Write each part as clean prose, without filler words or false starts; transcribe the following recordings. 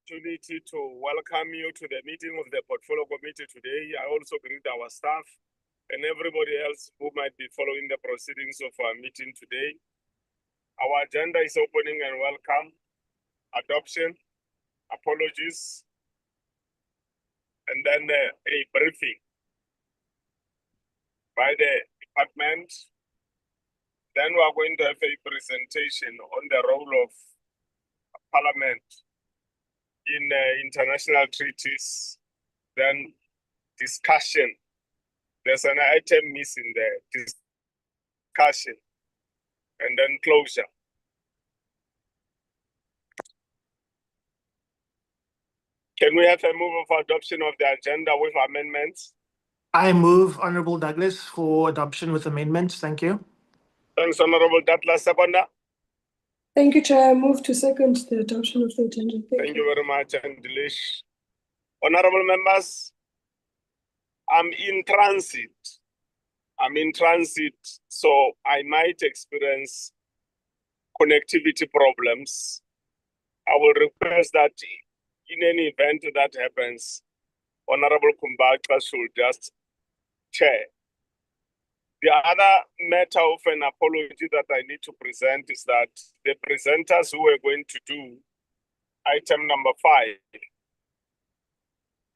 opportunity to welcome you to the meeting of the Portfolio Committee today. I also greet our staff and everybody else who might be following the proceedings of our meeting today. Our agenda is opening and welcome, adoption, apologies, and then a briefing by the department. Then we are going to have a presentation on the role of Parliament in international treaties, then discussion. There's an item missing there, discussion, and then closure. Can we have a move of adoption of the agenda with amendments? I move, Honorable Douglas, for adoption with amendments. Thank you. Thanks, Honorable Douglas. Seconder. Thank you, Chair. I move to second the adoption of the agenda. Thank you very much, Andilish. Honorable members, I'm in transit. So I might experience connectivity problems. I will request that in any event that happens, Honorable Kumbacha should just chair. The other matter of an apology that I need to present is that the presenters who are going to do item number 5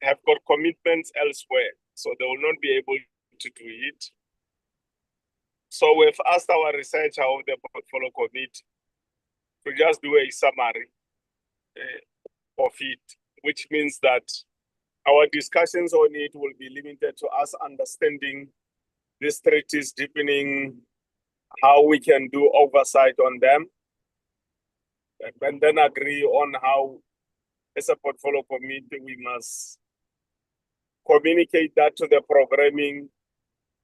have got commitments elsewhere, so they will not be able to do it. So we've asked our researcher of the Portfolio Committee to just do a summary of it, which means that our discussions on it will be limited to us understanding these treaties, deepening how we can do oversight on them, and then agree on how, as a Portfolio Committee, we must communicate that to the Programming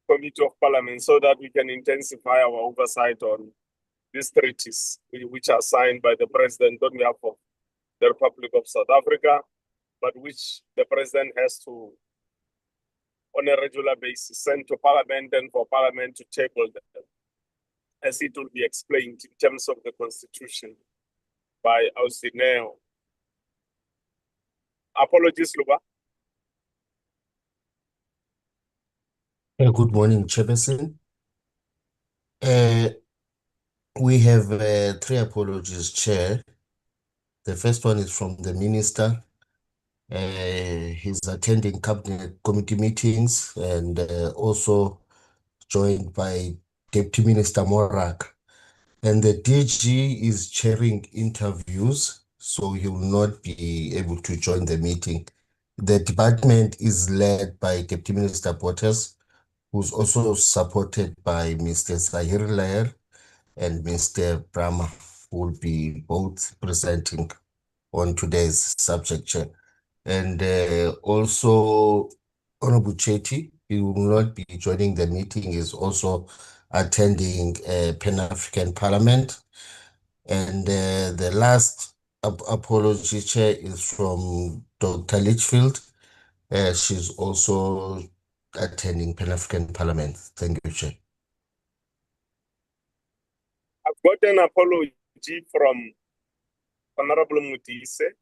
Committee of Parliament so that we can intensify our oversight on these treaties, which are signed by the President on behalf of the Republic of South Africa, but which the President has to, on a regular basis, send to Parliament and for Parliament to table them, as it will be explained in terms of the Constitution by Austineo. Apologies, Luba. Good morning, Chairperson. We have 3 apologies, Chair. The first one is from the Minister. He's attending Cabinet Committee meetings and also joined by Deputy Minister Morak. And the DG is chairing interviews, so he will not be able to join the meeting. The department is led by Deputy Minister Potters, who's also supported by Mr. Zahir Lair and Mr. Brahma, who will be both presenting on today's subject, Chair. And also Honorable Chetty, he will not be joining the meeting, is also attending Pan-African Parliament. And the last apology, Chair, is from Dr. Litchfield. She's also attending Pan-African Parliament. Thank you, Chair. I've got an apology from Honorable Mutise.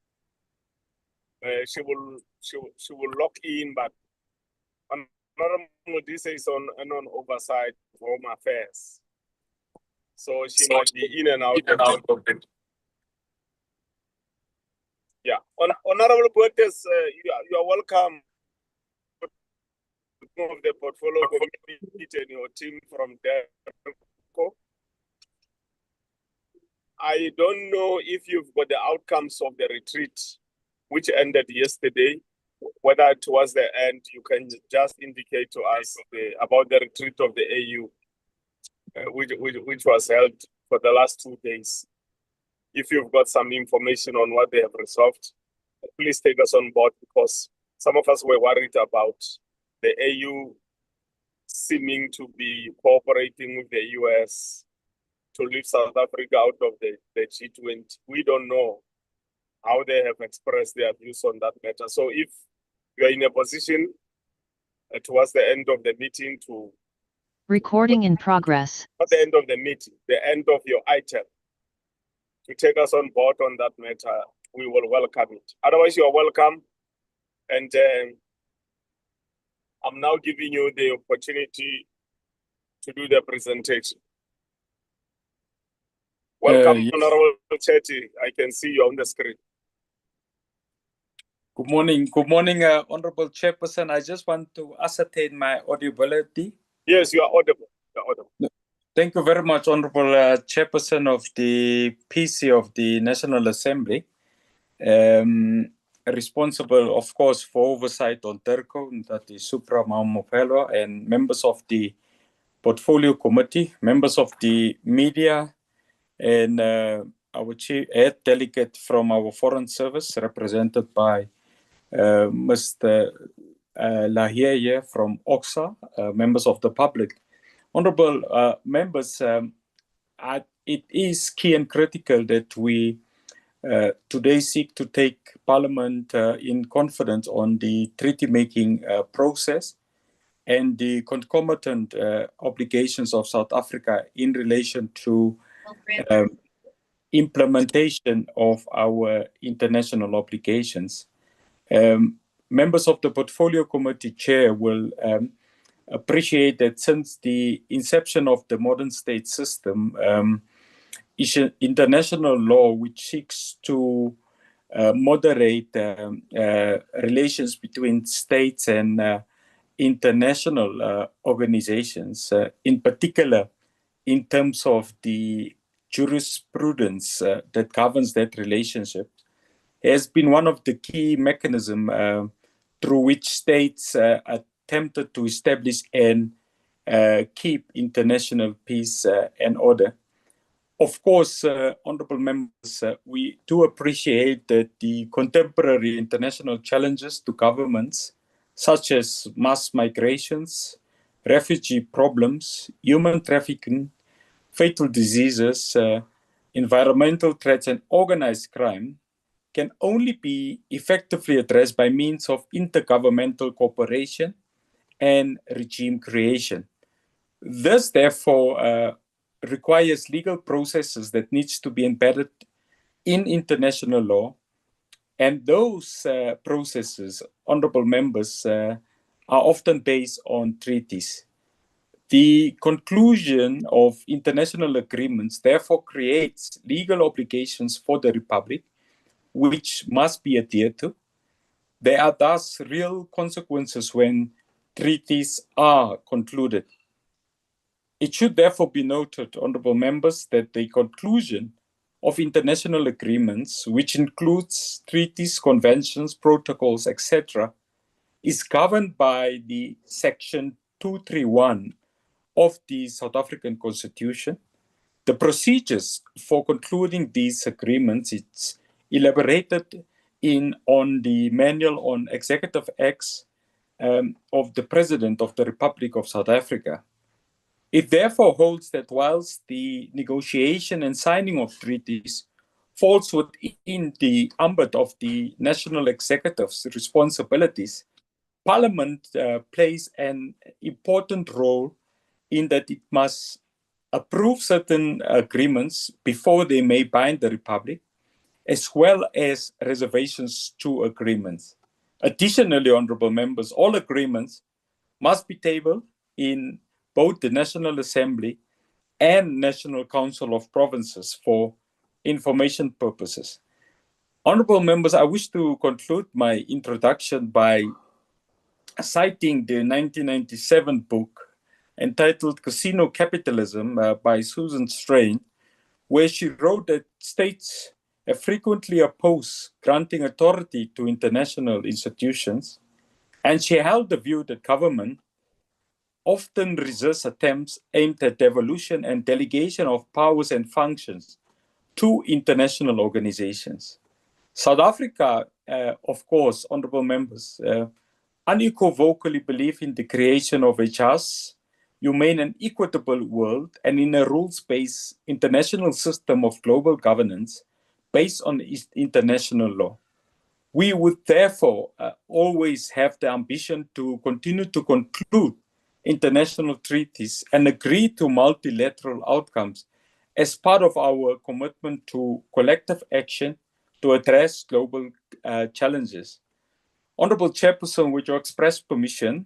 She will lock in, but Honorable Mutise is on oversight for Home Affairs, so she might be in and out of it. Yeah, Honorable Potters, you are welcome of the Portfolio Committee and your team from there. I don't know if you've got the outcomes of the retreat, which ended yesterday. Whether towards the end, you can just indicate to us about the retreat of the AU, which was held for the last 2 days. If you've got some information on what they have resolved, please take us on board, because some of us were worried about the AU seeming to be cooperating with the US to leave South Africa out of the G20. We don't know how they have expressed their views on that matter. So if you are in a position towards the end of the meeting to... Recording in progress. At the end of the meeting, the end of your item, to take us on board on that matter, we will welcome it. Otherwise, you are welcome. And I'm now giving you the opportunity to do the presentation. Welcome, Yes. Honorable Chetty. I can see you on the screen. Good morning, Honorable Chairperson. I just want to ascertain my audibility. Yes, you are audible. You are audible. Thank you very much, Honorable Chairperson of the PC of the National Assembly. Responsible, of course, for oversight on TERCO, that is Supra Maumopelo, and members of the Portfolio Committee, members of the media, and our chief head delegate from our Foreign Service, represented by Mr. Lahie from OXA, members of the public. Honorable members, it is key and critical that we today seek to take Parliament in confidence on the treaty-making process and the concomitant obligations of South Africa in relation to implementation of our international obligations. Members of the Portfolio Committee Chair will appreciate that since the inception of the modern state system, international law which seeks to moderate relations between states and international organizations, in particular in terms of the jurisprudence that governs that relationship, has been one of the key mechanisms through which states attempted to establish and keep international peace and order. Of course, honorable members, we do appreciate that the contemporary international challenges to governments, such as mass migrations, refugee problems, human trafficking, fatal diseases, environmental threats, and organized crime, can only be effectively addressed by means of intergovernmental cooperation and regime creation. This, therefore, requires legal processes that needs to be embedded in international law, and those processes, honorable members, are often based on treaties. The conclusion of international agreements therefore creates legal obligations for the Republic, which must be adhered to. There are thus real consequences when treaties are concluded. It should therefore be noted, honorable members, that the conclusion of international agreements, which includes treaties, conventions, protocols, etc., is governed by the Section 231 of the South African Constitution. The procedures for concluding these agreements is elaborated on the Manual on Executive Acts of the President of the Republic of South Africa. It therefore holds that whilst the negotiation and signing of treaties falls within the ambit of the national executive's responsibilities, Parliament plays an important role in that it must approve certain agreements before they may bind the Republic, as well as reservations to agreements. Additionally, honorable members, all agreements must be tabled in both the National Assembly and National Council of Provinces for information purposes. Honorable members, I wish to conclude my introduction by citing the 1997 book entitled Casino Capitalism by Susan Strain, where she wrote that states have frequently opposed granting authority to international institutions, and she held the view that government often resists attempts aimed at devolution and delegation of powers and functions to international organizations. South Africa, of course, honorable members, unequivocally believe in the creation of a just, humane, and equitable world, and in a rules-based international system of global governance based on international law. We would therefore always have the ambition to continue to conclude international treaties and agree to multilateral outcomes as part of our commitment to collective action to address global challenges. Honorable Chairperson, with your express permission,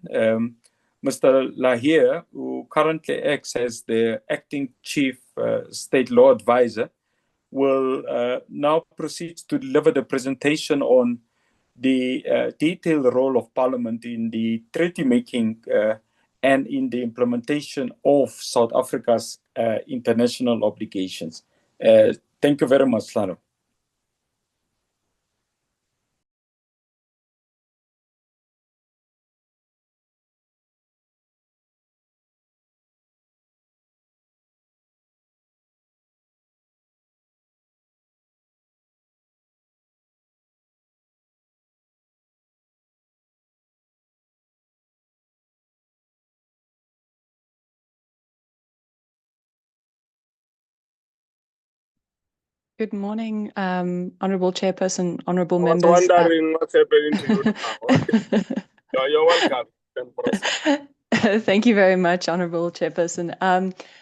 Mr. Lahir, who currently acts as the Acting Chief State Law Advisor, will now proceed to deliver the presentation on the detailed role of Parliament in the treaty making and in the implementation of South Africa's international obligations. Thank you very much, Lano. Good morning, Honourable Chairperson, Honourable I was members. wondering what's happening to you now. Okay. You're welcome. Then proceed. Thank you very much, Honourable Chairperson.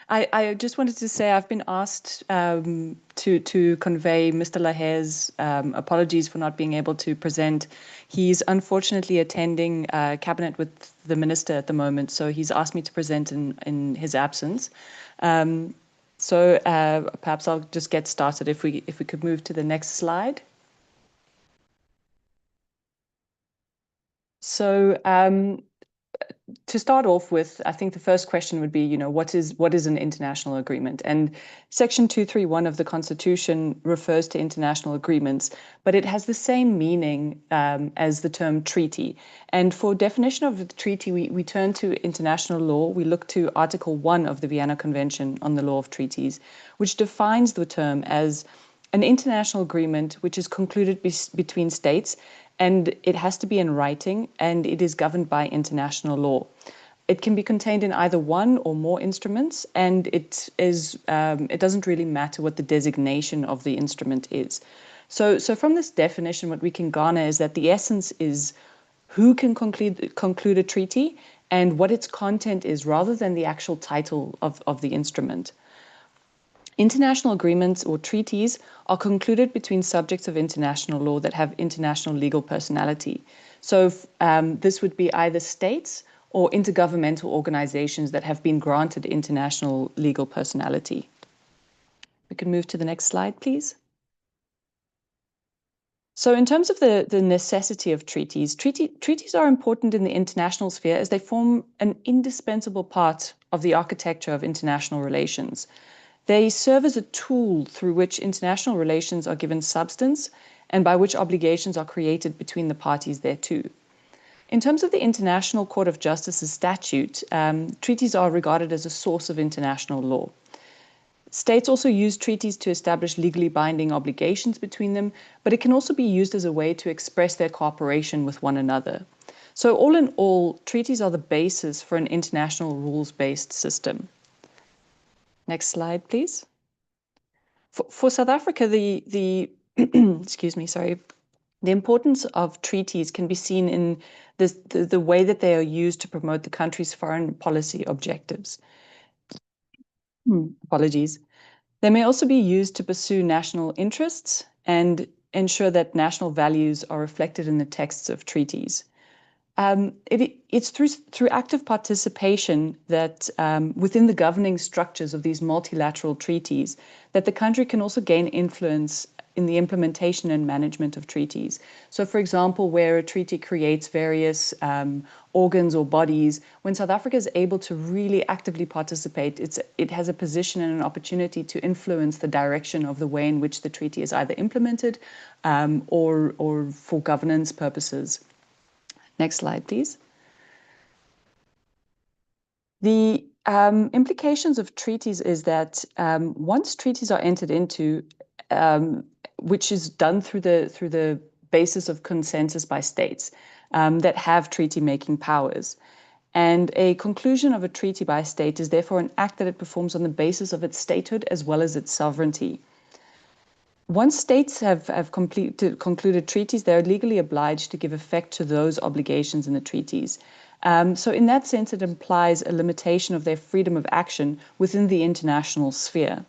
I just wanted to say I've been asked to convey Mr. Lahir's apologies for not being able to present. He's unfortunately attending Cabinet with the Minister at the moment, so he's asked me to present in his absence. So perhaps I'll just get started if we could move to the next slide. So to start off with, I think the first question would be, what is an international agreement? And Section 231 of the Constitution refers to international agreements, but it has the same meaning as the term treaty. And for definition of the treaty, we turn to international law. We look to Article 1 of the Vienna Convention on the Law of Treaties, which defines the term as an international agreement which is concluded between states, and it has to be in writing, and it is governed by international law. It can be contained in either one or more instruments, and it doesn't really matter what the designation of the instrument is. So from this definition, what we can garner is that the essence is who can conclude a treaty and what its content is, rather than the actual title of the instrument. International agreements or treaties are concluded between subjects of international law that have international legal personality. So this would be either states or intergovernmental organizations that have been granted international legal personality. We can move to the next slide, please. So in terms of the necessity of treaties, treaties are important in the international sphere as they form an indispensable part of the architecture of international relations. They serve as a tool through which international relations are given substance and by which obligations are created between the parties thereto. In terms of the International Court of Justice's statute, treaties are regarded as a source of international law. States also use treaties to establish legally binding obligations between them, but it can also be used as a way to express their cooperation with one another. So all in all, treaties are the basis for an international rules-based system. Next slide, please. For South Africa, the excuse me, sorry, the importance of treaties can be seen in the way that they are used to promote the country's foreign policy objectives. Apologies. They may also be used to pursue national interests and ensure that national values are reflected in the texts of treaties. It's through active participation that within the governing structures of these multilateral treaties that the country can also gain influence in the implementation and management of treaties. So for example, where a treaty creates various organs or bodies, when South Africa is able to really actively participate, it has a position and an opportunity to influence the direction of the way in which the treaty is either implemented or for governance purposes. Next slide, please. The implications of treaties is that once treaties are entered into, which is done through the basis of consensus by states that have treaty-making powers, and a conclusion of a treaty by a state is therefore an act that it performs on the basis of its statehood as well as its sovereignty. Once states have concluded treaties, they are legally obliged to give effect to those obligations in the treaties. So in that sense, it implies a limitation of their freedom of action within the international sphere.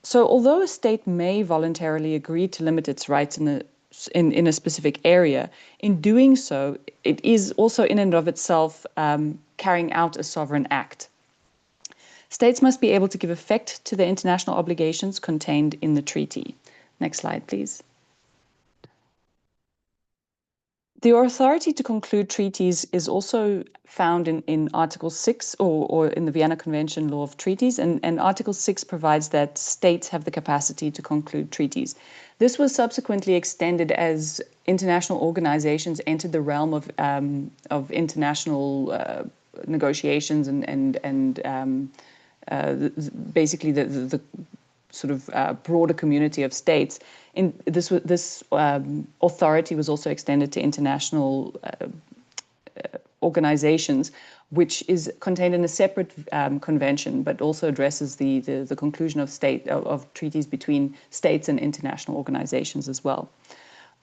So although a state may voluntarily agree to limit its rights in a specific area, in doing so, it is also in and of itself carrying out a sovereign act. States must be able to give effect to their international obligations contained in the treaty. Next slide, please. The authority to conclude treaties is also found in Article 6 or in the Vienna Convention Law of Treaties, and Article 6 provides that states have the capacity to conclude treaties. This was subsequently extended as international organizations entered the realm of international negotiations and basically the sort of broader community of states. This authority was also extended to international organizations, which is contained in a separate convention, but also addresses the conclusion of treaties between states and international organizations as well.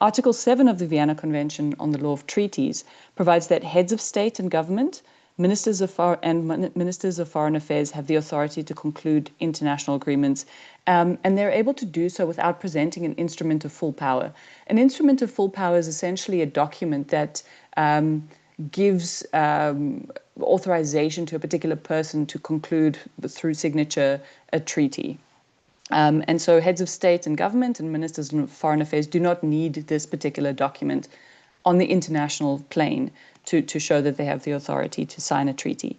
Article 7 of the Vienna Convention on the Law of Treaties provides that heads of state and government, ministers of foreign affairs have the authority to conclude international agreements, and they're able to do so without presenting an instrument of full power. An instrument of full power is essentially a document that gives authorization to a particular person to conclude through signature a treaty. And so heads of state and government and ministers of foreign affairs do not need this particular document on the international plane to show that they have the authority to sign a treaty.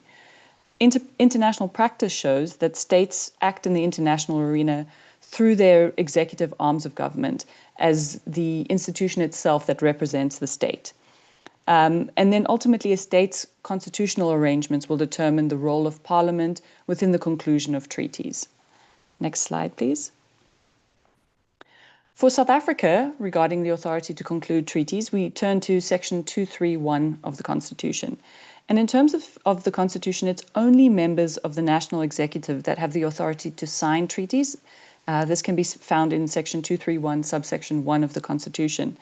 International practice shows that states act in the international arena through their executive arms of government as the institution itself that represents the state. And then ultimately a state's constitutional arrangements will determine the role of parliament within the conclusion of treaties. Next slide, please. For South Africa, regarding the authority to conclude treaties, we turn to Section 231 of the Constitution. And in terms of the Constitution, it's only members of the national executive that have the authority to sign treaties. This can be found in Section 231, subsection 1 of the Constitution.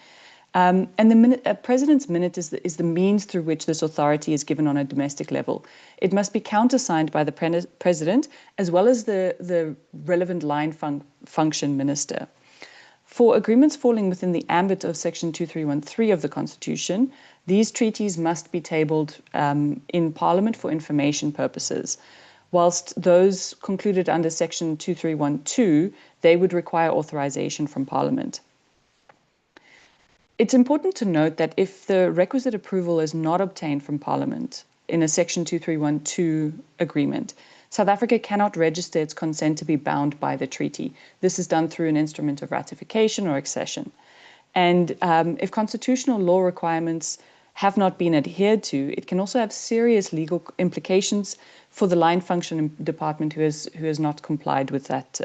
And the President's minute is the means through which this authority is given on a domestic level. It must be countersigned by the President as well as the relevant line function minister. For agreements falling within the ambit of Section 2313 of the Constitution, these treaties must be tabled in Parliament for information purposes, whilst those concluded under Section 2312, they would require authorization from Parliament. It's important to note that if the requisite approval is not obtained from Parliament in a Section 2312 agreement, South Africa cannot register its consent to be bound by the treaty. This is done through an instrument of ratification or accession. And if constitutional law requirements have not been adhered to, it can also have serious legal implications for the line function department who has not complied with that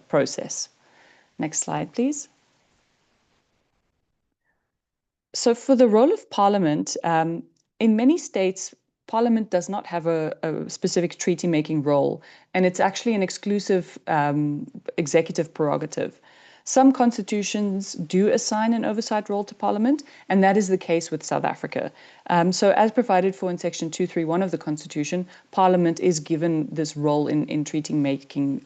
process. Next slide, please. So for the role of Parliament, in many states, Parliament does not have a specific treaty-making role, and it's actually an exclusive executive prerogative. Some constitutions do assign an oversight role to Parliament, and that is the case with South Africa. So as provided for in Section 231 of the Constitution, Parliament is given this role in treaty-making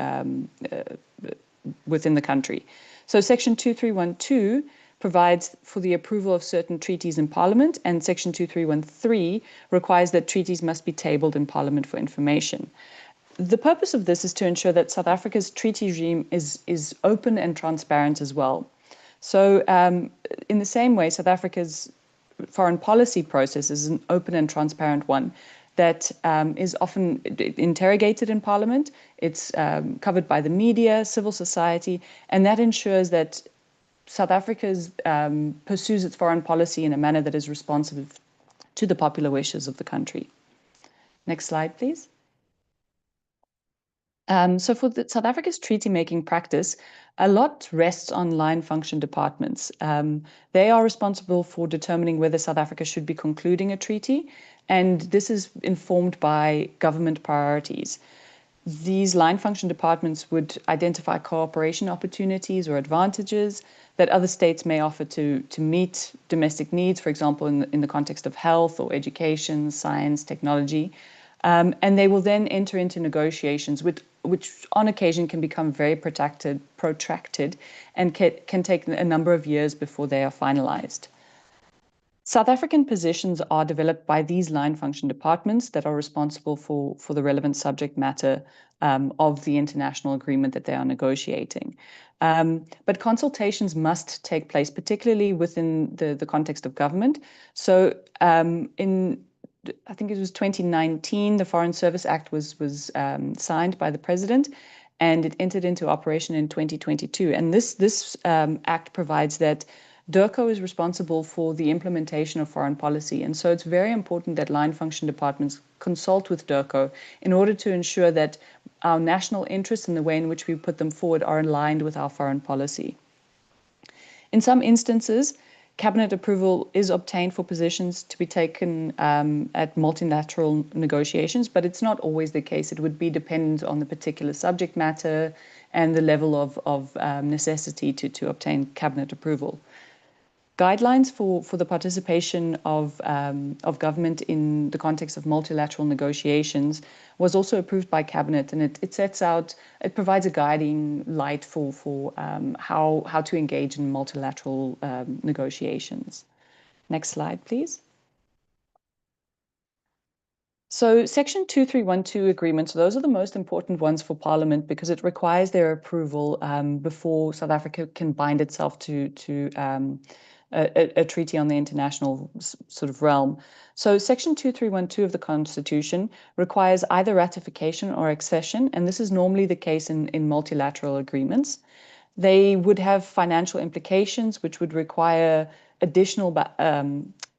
within the country. So Section 2312 provides for the approval of certain treaties in Parliament, and Section 2313 requires that treaties must be tabled in Parliament for information. The purpose of this is to ensure that South Africa's treaty regime is open and transparent as well. So in the same way, South Africa's foreign policy process is an open and transparent one that is often interrogated in Parliament. It's covered by the media, civil society, and that ensures that South Africa pursues its foreign policy in a manner that is responsive to the popular wishes of the country. Next slide, please. So for South Africa's treaty-making practice, a lot rests on line function departments. They are responsible for determining whether South Africa should be concluding a treaty, and this is informed by government priorities. These line function departments would identify cooperation opportunities or advantages that other states may offer to meet domestic needs, for example, in the context of health or education, science, technology. And they will then enter into negotiations with which on occasion can become very protracted and can take a number of years before they are finalized. South African positions are developed by these line function departments that are responsible for the relevant subject matter of the international agreement that they are negotiating. But consultations must take place, particularly within the context of government. So I think it was 2019, the Foreign Service Act was signed by the president, and it entered into operation in 2022. And this act provides that DIRCO is responsible for the implementation of foreign policy. And so it's very important that line function departments consult with DIRCO in order to ensure that our national interests and the way in which we put them forward are aligned with our foreign policy. In some instances, cabinet approval is obtained for positions to be taken at multilateral negotiations, but it's not always the case. It would be dependent on the particular subject matter and the level of necessity to obtain cabinet approval. Guidelines for the participation of government in the context of multilateral negotiations was also approved by cabinet, and it provides a guiding light for how to engage in multilateral negotiations. Next slide, please. So Section 2312 agreements, those are the most important ones for Parliament because it requires their approval before South Africa can bind itself to a treaty on the international sort of realm. So Section 2312 of the Constitution requires either ratification or accession, and this is normally the case in multilateral agreements. They would have financial implications, which would require additional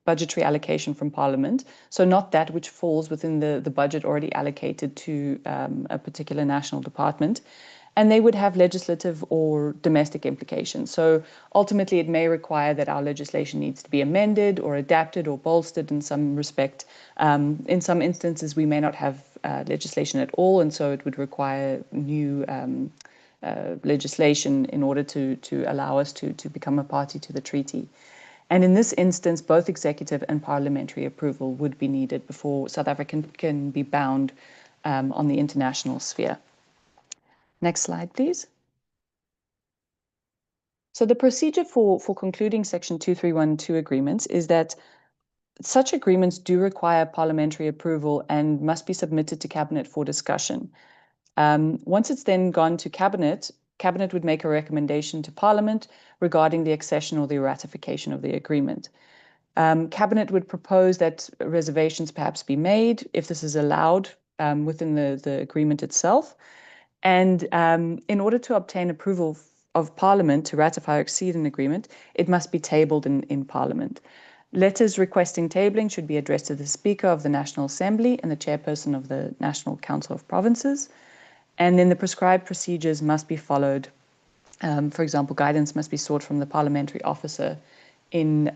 budgetary allocation from Parliament, so not that which falls within the budget already allocated to a particular national department. And they would have legislative or domestic implications. So ultimately, it may require that our legislation needs to be amended or adapted or bolstered in some respect. In some instances, we may not have legislation at all, and so it would require new legislation in order to allow us to become a party to the treaty. And in this instance, both executive and parliamentary approval would be needed before South Africa can be bound on the international sphere. Next slide, please. So the procedure for concluding Section 2312 agreements is that such agreements do require parliamentary approval and must be submitted to Cabinet for discussion. Once it's then gone to Cabinet, Cabinet would make a recommendation to Parliament regarding the accession or the ratification of the agreement. Cabinet would propose that reservations perhaps be made if this is allowed within the agreement itself. And in order to obtain approval of Parliament to ratify or exceed an agreement, it must be tabled in Parliament. Letters requesting tabling should be addressed to the Speaker of the National Assembly and the Chairperson of the National Council of Provinces. And then the prescribed procedures must be followed. For example, guidance must be sought from the parliamentary officer in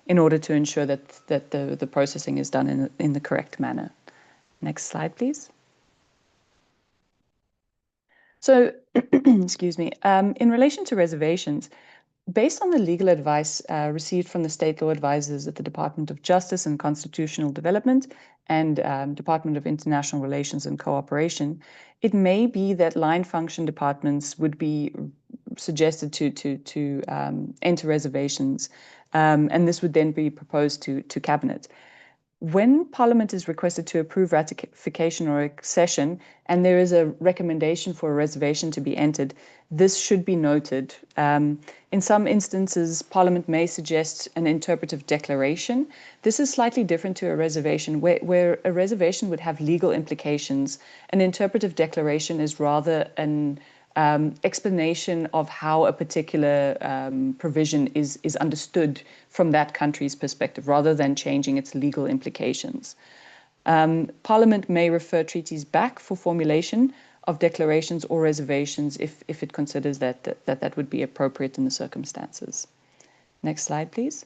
order to ensure that the processing is done in the correct manner. Next slide, please. So, excuse me, in relation to reservations, based on the legal advice received from the state law advisors at the Department of Justice and Constitutional Development and Department of International Relations and Cooperation, it may be that line function departments would be suggested to enter reservations, and this would then be proposed to Cabinet. When Parliament is requested to approve ratification or accession, and there is a recommendation for a reservation to be entered, this should be noted. In some instances, Parliament may suggest an interpretive declaration. This is slightly different to a reservation, where a reservation would have legal implications. An interpretive declaration is rather an explanation of how a particular provision is understood from that country's perspective, rather than changing its legal implications. Parliament may refer treaties back for formulation of declarations or reservations if it considers that would be appropriate in the circumstances. Next slide, please.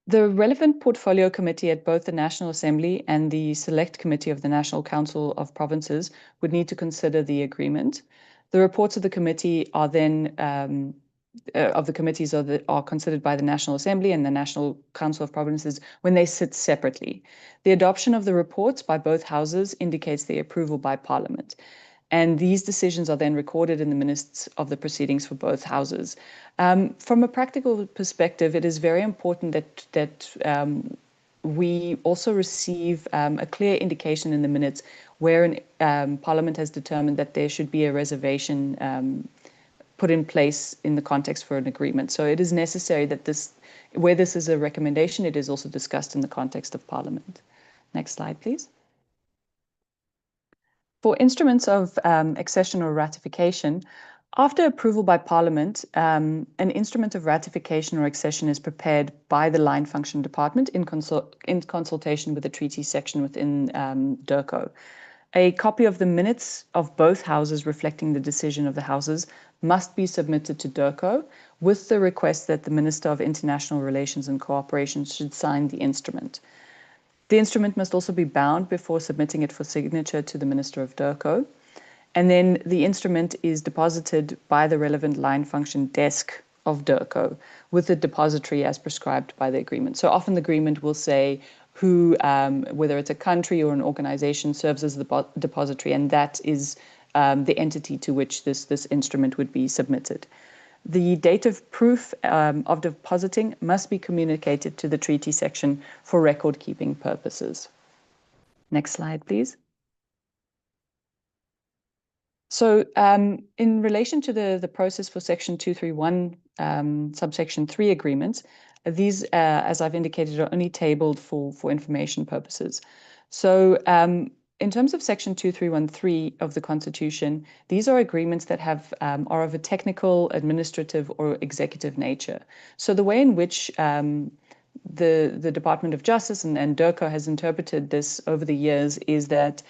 The relevant portfolio committee at both the National Assembly and the Select Committee of the National Council of Provinces would need to consider the agreement. The reports of the committee are then of the committees are considered by the National Assembly and the National Council of Provinces when they sit separately. The adoption of the reports by both houses indicates the approval by Parliament. And these decisions are then recorded in the minutes of the proceedings for both houses. From a practical perspective, it is very important that we also receive a clear indication in the minutes where Parliament has determined that there should be a reservation put in place in the context for an agreement. So it is necessary that where this is a recommendation, it is also discussed in the context of Parliament. Next slide, please. For instruments of accession or ratification, after approval by Parliament, an instrument of ratification or accession is prepared by the Line Function Department in consultation with the treaty section within DIRCO. A copy of the minutes of both houses reflecting the decision of the houses must be submitted to DIRCO with the request that the Minister of International Relations and Cooperation should sign the instrument. The instrument must also be bound before submitting it for signature to the Minister of DIRCO. And then the instrument is deposited by the relevant line function desk of DIRCO with the depository as prescribed by the agreement. So often the agreement will say who, whether it's a country or an organization, serves as the depository, and that is the entity to which this instrument would be submitted. The date of proof of depositing must be communicated to the treaty section for record-keeping purposes. Next slide, please. So in relation to the process for Section 231, subsection 3 agreements, these, as I've indicated, are only tabled for information purposes. So in terms of Section 2313 of the Constitution, these are agreements that are of a technical, administrative, or executive nature. So the way in which the Department of Justice and DIRCO has interpreted this over the years is that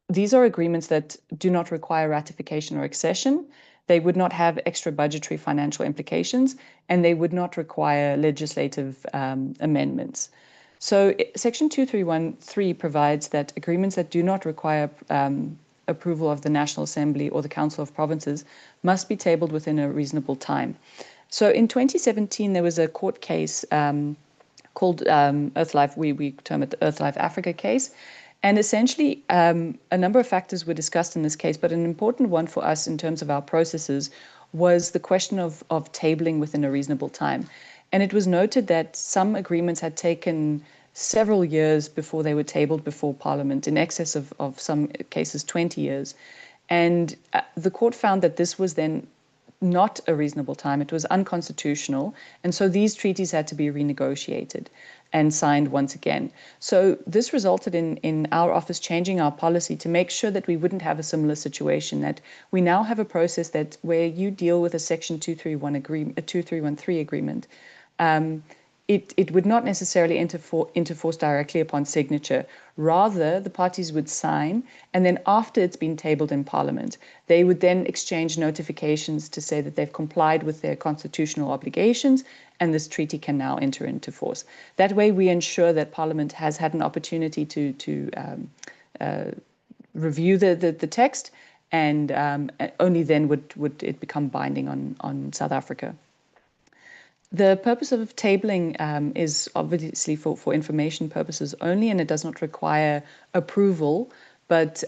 these are agreements that do not require ratification or accession. They would not have extra budgetary financial implications, and they would not require legislative amendments. So Section 2313 provides that agreements that do not require approval of the National Assembly or the Council of Provinces must be tabled within a reasonable time. So in 2017, there was a court case called EarthLife, we term it the EarthLife Africa case. And essentially, a number of factors were discussed in this case, but an important one for us in terms of our processes was the question of tabling within a reasonable time. And it was noted that some agreements had taken several years before they were tabled before Parliament, in excess of some cases 20 years. And the court found that this was then not a reasonable time. It was unconstitutional. And so these treaties had to be renegotiated and signed once again. So this resulted in our office changing our policy to make sure that we wouldn't have a similar situation, that we now have a process that where you deal with a Section 2313 agreement, it would not necessarily enter force directly upon signature. Rather, the parties would sign, and then after it's been tabled in Parliament, they would then exchange notifications to say that they've complied with their constitutional obligations, and this treaty can now enter into force. That way, we ensure that Parliament has had an opportunity to review the text, and only then would it become binding on South Africa. The purpose of tabling is obviously for information purposes only, and it does not require approval, but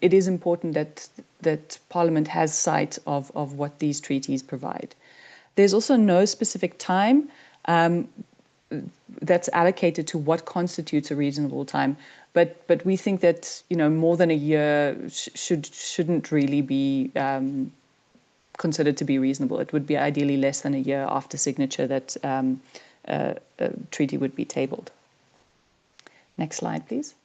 it is important that Parliament has sight of what these treaties provide. There's also no specific time that's allocated to what constitutes a reasonable time, but we think that more than a year shouldn't really be considered to be reasonable. It would be ideally less than a year after signature that a treaty would be tabled. Next slide, please.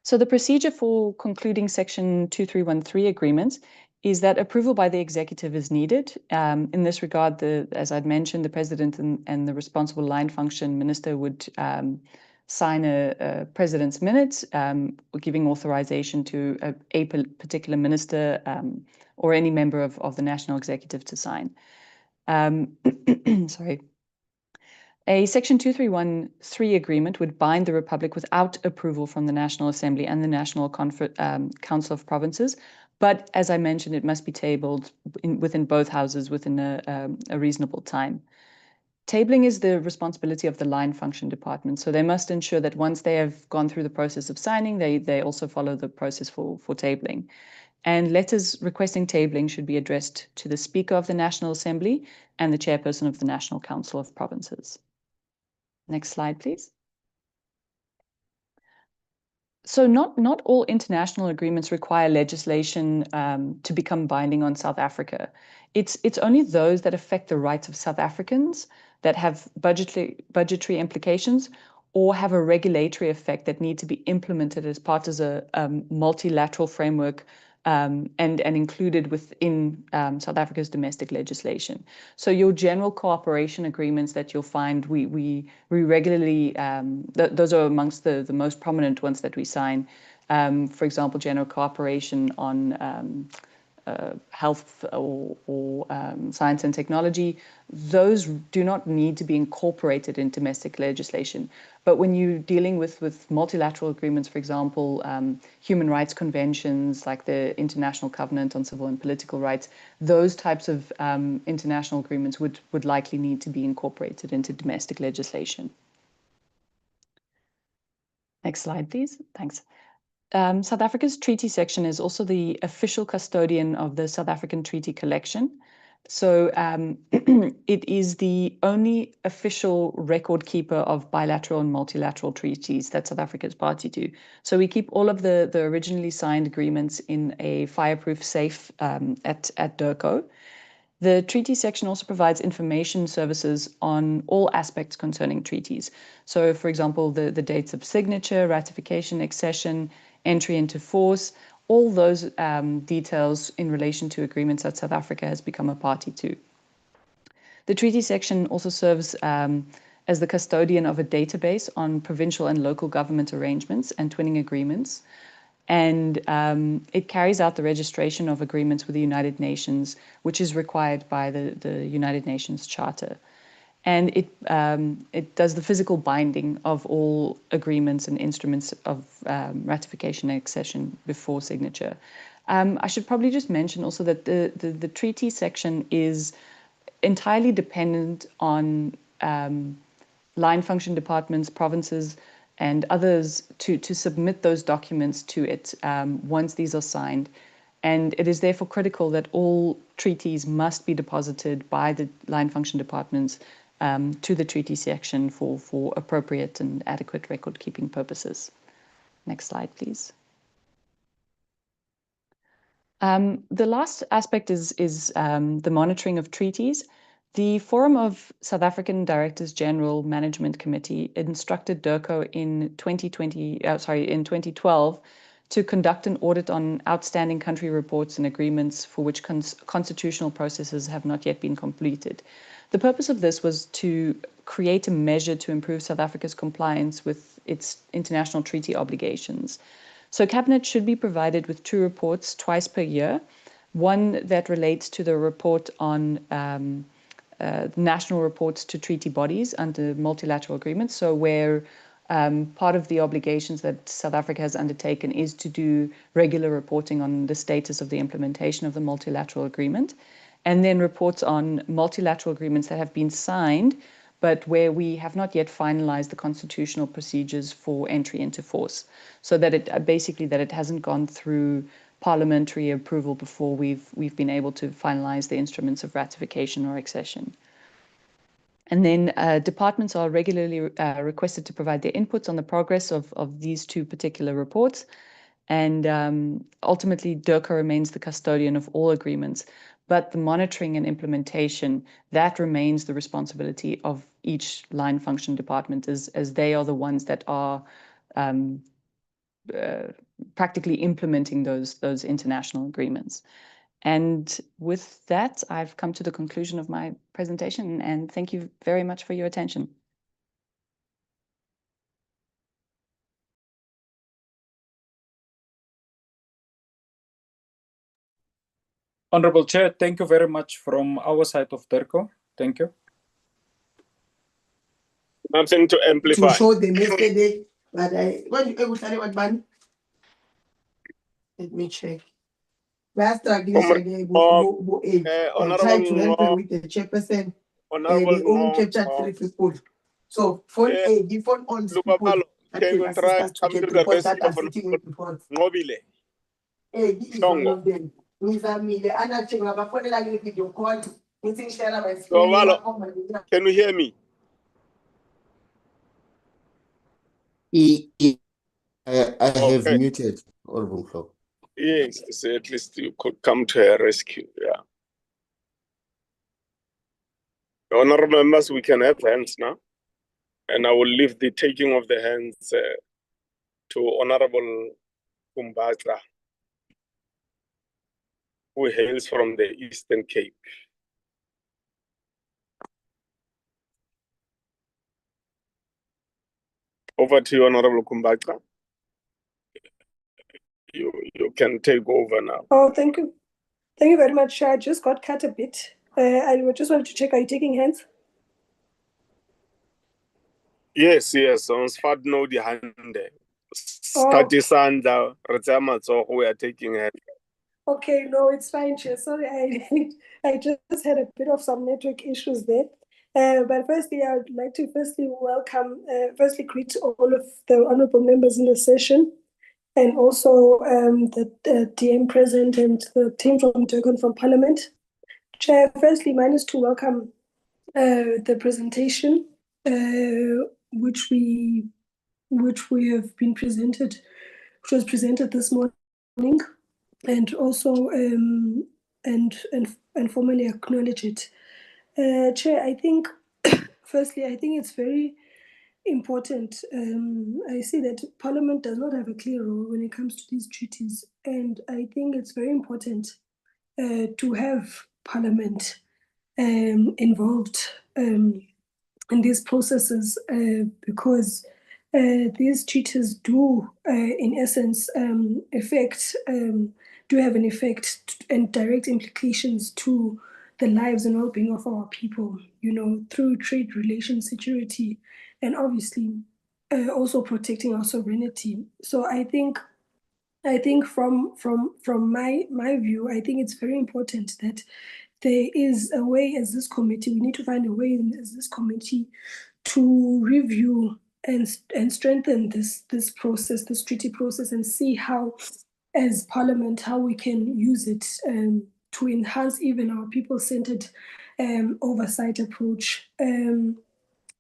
So the procedure for concluding Section 2313 agreements is that approval by the executive is needed. In this regard, as I'd mentioned, the president and the responsible line function minister would sign a president's minutes, giving authorization to a particular minister or any member of the national executive to sign. Sorry. A Section 2313 agreement would bind the Republic without approval from the National Assembly and the National Council of Provinces But as I mentioned, it must be tabled within both houses within a reasonable time. Tabling is the responsibility of the line function department. So they must ensure that once they have gone through the process of signing, they also follow the process for tabling. And letters requesting tabling should be addressed to the Speaker of the National Assembly and the Chairperson of the National Council of Provinces. Next slide, please. So not all international agreements require legislation to become binding on South Africa. It's only those that affect the rights of South Africans that have budgetary implications or have a regulatory effect that need to be implemented as part of a multilateral framework and included within South Africa's domestic legislation. So your general cooperation agreements that you'll find, we regularly, those are amongst the most prominent ones that we sign. For example, general cooperation on health or science and technology, those do not need to be incorporated in domestic legislation. But when you're dealing with multilateral agreements, for example, human rights conventions like the International Covenant on Civil and Political Rights, those types of international agreements would likely need to be incorporated into domestic legislation. Next slide, please. Thanks. South Africa's treaty section is also the official custodian of the South African Treaty Collection. So it is the only official record keeper of bilateral and multilateral treaties that South Africa is party to. So we keep all of the originally signed agreements in a fireproof safe at DIRCO. The treaty section also provides information services on all aspects concerning treaties. So, for example, the dates of signature, ratification, accession, entry into force, all those details in relation to agreements that South Africa has become a party to. The treaty section also serves as the custodian of a database on provincial and local government arrangements and twinning agreements. And it carries out the registration of agreements with the United Nations, which is required by the United Nations Charter. And it does the physical binding of all agreements and instruments of ratification and accession before signature. I should probably just mention also that the treaty section is entirely dependent on line function departments, provinces, and others to submit those documents to it once these are signed. And it is therefore critical that all treaties must be deposited by the line function departments to the treaty section for appropriate and adequate record-keeping purposes. Next slide, please. The last aspect is the monitoring of treaties. The Forum of South African Directors General Management Committee instructed DIRCO in 2012 to conduct an audit on outstanding country reports and agreements for which constitutional processes have not yet been completed. The purpose of this was to create a measure to improve South Africa's compliance with its international treaty obligations. So Cabinet should be provided with 2 reports twice per year, one that relates to the report on national reports to treaty bodies under multilateral agreements. So where part of the obligations that South Africa has undertaken is to do regular reporting on the status of the implementation of the multilateral agreement. And then reports on multilateral agreements that have been signed, but where we have not yet finalized the constitutional procedures for entry into force. So that it hasn't gone through parliamentary approval before we've been able to finalize the instruments of ratification or accession. And then departments are regularly requested to provide their inputs on the progress of these 2 particular reports. And ultimately, DIRCO remains the custodian of all agreements, but the monitoring and implementation, that remains the responsibility of each line function department, as they are the ones that are practically implementing those international agreements. And with that, I've come to the conclusion of my presentation, and thank you very much for your attention. Honorable Chair, thank you very much from our side of DIRCO. Thank you. Nothing to amplify. To show them yesterday, but I, when you able to what man? Let me check. are struggling today. I'm trying to help her with the chairperson. Honorable They only Ngo, captured 3 people. So phone Yeah. A, the phone on people Lupapalo, that can can you assist try us to come get to the reports that rescue are of sitting with reports. Ngobile? He is Songo. one of them. Ngizamile anathi ngabafonela nge-video call. Ngithi ngishare my screen. Lupapalo, can you hear me? I have Okay. muted Honorable Clock. Yes, so at least you could come to a rescue. Yeah. Honorable members, we can have hands now. And I will leave the taking of the hands to Honorable Kumbatra, who hails from the Eastern Cape. Over to you, Honorable Kumbatra. You can take over now. Oh, thank you. Thank you very much. I just got cut a bit. I just wanted to check, are you taking hands? Yes, on Sfad no the hand. Oh. Skati Sanda, Retamato, we are taking hands. Okay, no, it's fine, Chair. Sorry, I just had a bit of some network issues there. But firstly, I would like to firstly greet all of the honorable members in the session, and also the DM present and the team from Durban from Parliament. Chair, firstly, mine is to welcome the presentation which we have been presented, which was presented this morning, and also and formally acknowledge it. Chair, I think firstly, I think it's very important. I see that Parliament does not have a clear role when it comes to these treaties, and I think it's very important to have Parliament involved in these processes because these treaties do, in essence, do have an effect and direct implications to the lives and well-being of our people, through trade relations, security, and obviously also protecting our sovereignty. So I think from my view, I think it's very important that there is a way as this committee, we need to find a way as this committee to review and strengthen this process, this treaty process, and see how, as Parliament, how we can use it to enhance even our people-centered oversight approach.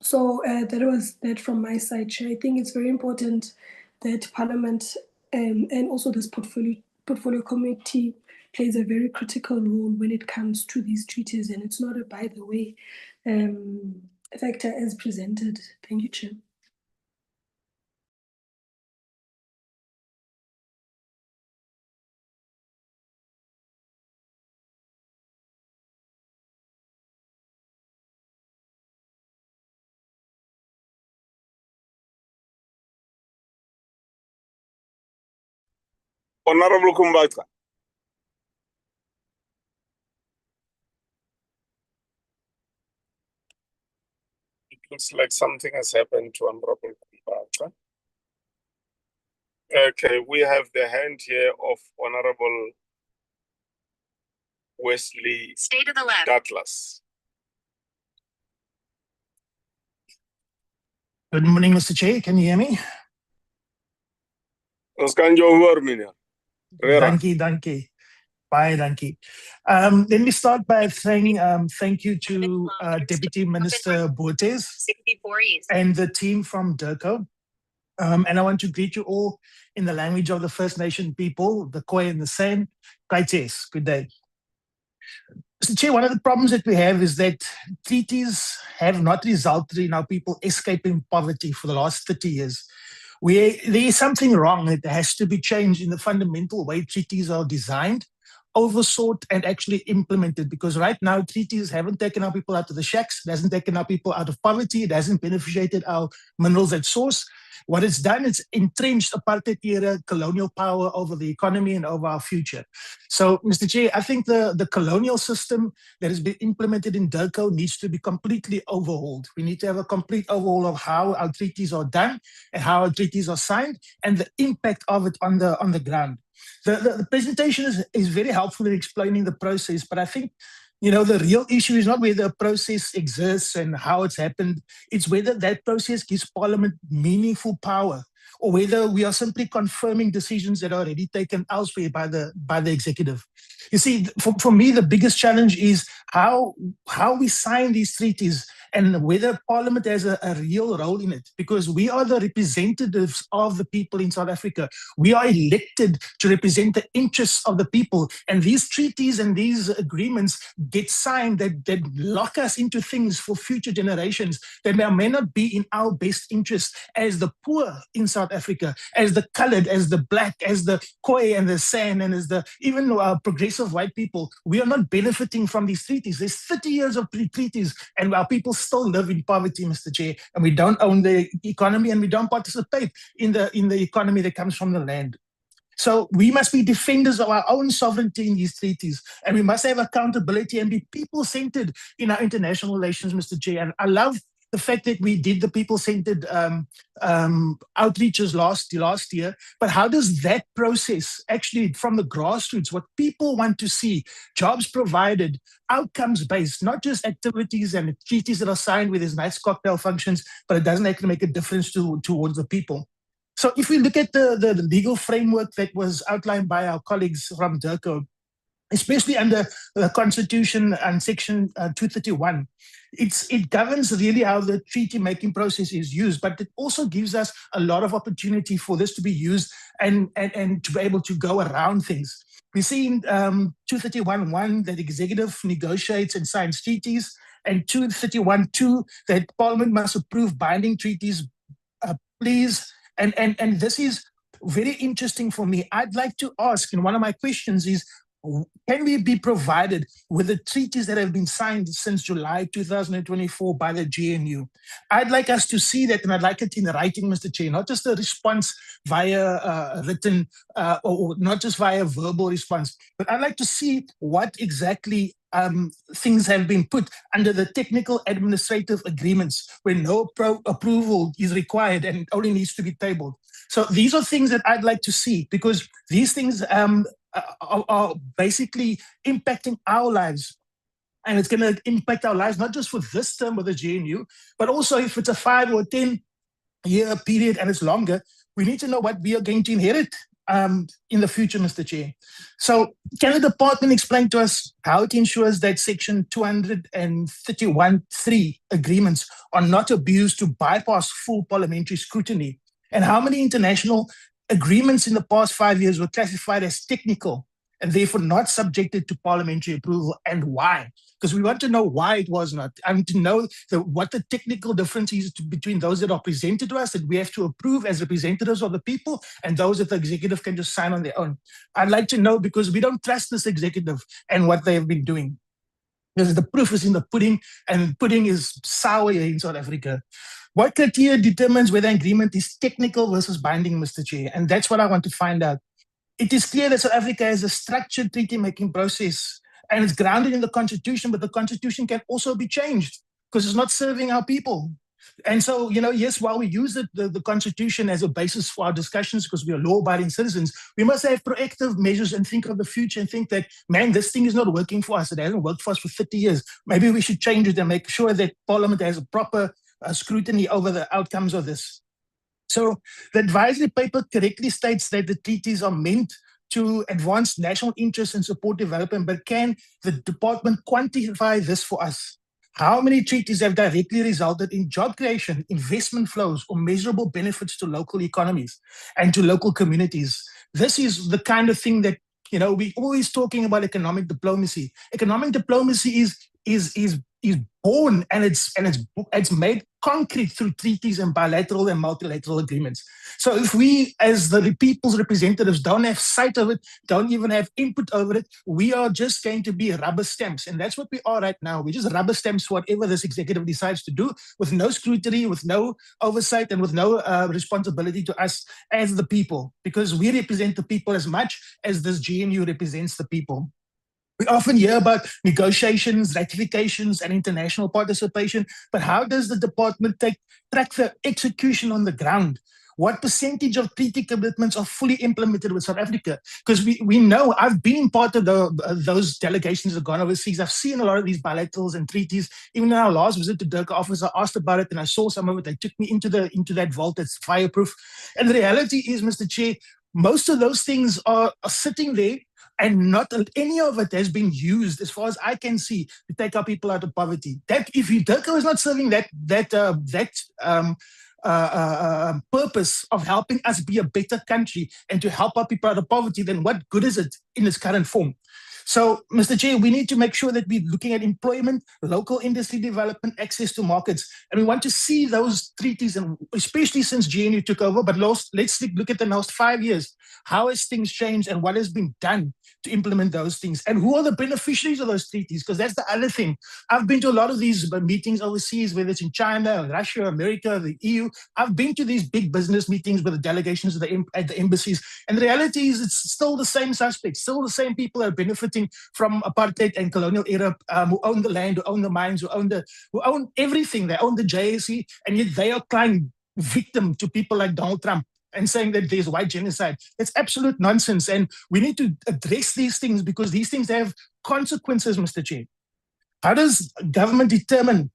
So that was that from my side, Chair. I think it's very important that Parliament and also this portfolio committee plays a very critical role when it comes to these treaties, and it's not a by the way factor as presented. Thank you, Chair. Honorable Kumbatra. It looks like something has happened to Honorable Kumbatra. Okay, we have the hand here of Honorable Wesley Stay to the left. Douglas. Good morning, Mr. Chair. Can you hear me? Dankie. Bye, dankie. Let me start by saying thank you to Deputy Minister Botes and the team from DIRCO. And I want to greet you all in the language of the First Nation people, the Khoi and the San. Kaites, good day. Mr. Chair, one of the problems that we have is that treaties have not resulted in our people escaping poverty for the last 30 years. There is something wrong that has to be changed in the fundamental way treaties are designed, oversought, and actually implemented. Because right now, treaties haven't taken our people out of the shacks, it hasn't taken our people out of poverty, it hasn't benefited our minerals at source. What it's done is entrenched apartheid era colonial power over the economy and over our future. So, Mr. Chair, I think the colonial system that has been implemented in DIRCO needs to be completely overhauled. We need to have a complete overhaul of how our treaties are done and how our treaties are signed and the impact of it on the ground. The presentation is very helpful in explaining the process, but I think the real issue is not whether a process exists and how it's happened. It's whether that process gives Parliament meaningful power, or whether we are simply confirming decisions that are already taken elsewhere by the executive. You see, for me, the biggest challenge is how we sign these treaties and whether Parliament has a real role in it, because we are the representatives of the people in South Africa. We are elected to represent the interests of the people, and these treaties and these agreements get signed that lock us into things for future generations that may not be in our best interest as the poor in South Africa, as the colored, as the black, as the Khoi and the San, and as the even progressive white people. We are not benefiting from these treaties. There's 30 years of treaties, and our people still live in poverty, Mr. Chair, and we don't own the economy, and we don't participate in the economy that comes from the land. So we must be defenders of our own sovereignty in these treaties, and we must have accountability and be people-centered in our international relations, Mr. Chair. And I love the fact that we did the people-centered outreaches last year, but how does that process actually, from the grassroots, what people want to see, jobs provided, outcomes-based, not just activities and treaties that are signed with these nice cocktail functions, but it doesn't actually make a difference towards the people. So if we look at the legal framework that was outlined by our colleagues from DIRCO, especially under the Constitution and Section 231, it governs really how the treaty-making process is used, but it also gives us a lot of opportunity for this to be used and to be able to go around things. We see in 231.1 that the executive negotiates and signs treaties, and 231.2 that Parliament must approve binding treaties, please. And this is very interesting for me. I'd like to ask, and one of my questions is, can we be provided with the treaties that have been signed since July 2024 by the GNU? I'd like us to see that, and I'd like it in writing, Mr. Chair, not just a response via written or not just via verbal response, but I'd like to see what exactly things have been put under the technical administrative agreements where no approval is required and it only needs to be tabled. So these are things that I'd like to see, because these things are basically impacting our lives. And it's going to impact our lives, not just for this term with the GNU, but also if it's a 5 or 10 year period and it's longer, we need to know what we are going to inherit in the future, Mr. Chair. So can the department explain to us how it ensures that Section 231.3 agreements are not abused to bypass full parliamentary scrutiny? And how many international agreements in the past 5 years were classified as technical and therefore not subjected to parliamentary approval, and why? Because we want to know why it was not. I want to know what the technical difference is between those that are presented to us that we have to approve as representatives of the people and those that the executive can just sign on their own. I'd like to know, because we don't trust this executive and what they have been doing. Because the proof is in the pudding, and pudding is sour here in South Africa. What criteria determines whether an agreement is technical versus binding, Mr. Chair? And that's what I want to find out. It is clear that South Africa has a structured treaty-making process, and it's grounded in the Constitution, but the Constitution can also be changed because it's not serving our people. And so, yes, while we use the Constitution as a basis for our discussions because we are law-abiding citizens, we must have proactive measures and think of the future and think that, man, this thing is not working for us. It hasn't worked for us for 30 years. Maybe we should change it and make sure that Parliament has a proper scrutiny over the outcomes of this. So the advisory paper correctly states that the treaties are meant to advance national interests and support development, but can the department quantify this for us? How many treaties have directly resulted in job creation, investment flows, or measurable benefits to local economies and to local communities? This is the kind of thing that, we're always talking about economic diplomacy. Economic diplomacy is born and it's made concrete through treaties and bilateral and multilateral agreements. So if we, as the people's representatives, don't have sight of it, don't even have input over it, we are just going to be rubber stamps. And that's what we are right now. We're just rubber stamps for whatever this executive decides to do, with no scrutiny, with no oversight, and with no responsibility to us as the people, because we represent the people as much as this GNU represents the people. We often hear about negotiations, ratifications, and international participation, but how does the department track the execution on the ground? What percentage of treaty commitments are fully implemented with South Africa? Because we know, I've been part of those delegations that have gone overseas. I've seen a lot of these bilaterals and treaties. Even in our last visit to Durka office, I asked about it and I saw some of it. They took me into that vault that's fireproof. And the reality is, Mr. Chair, most of those things are sitting there, and not any of it has been used, as far as I can see, to take our people out of poverty. That if Durka is not serving purpose of helping us be a better country and to help our people out of poverty, then what good is it in its current form? So, Mr. Chair, we need to make sure that we're looking at employment, local industry development, access to markets, and we want to see those treaties, and especially since GNU took over, but let's look at the last 5 years. How has things changed and what has been done to implement those things? And who are the beneficiaries of those treaties? Because that's the other thing. I've been to a lot of these meetings overseas, whether it's in China, Russia, America, the EU. I've been to these big business meetings with the delegations at the embassies. And the reality is it's still the same suspects, still the same people that are benefiting from apartheid and colonial era, who own the land, who own the mines, who own everything. They own the JSE, and yet they are crying victim to people like Donald Trump and saying that there's white genocide. It's absolute nonsense. And we need to address these things because these things have consequences, Mr. Chair. How does government determine,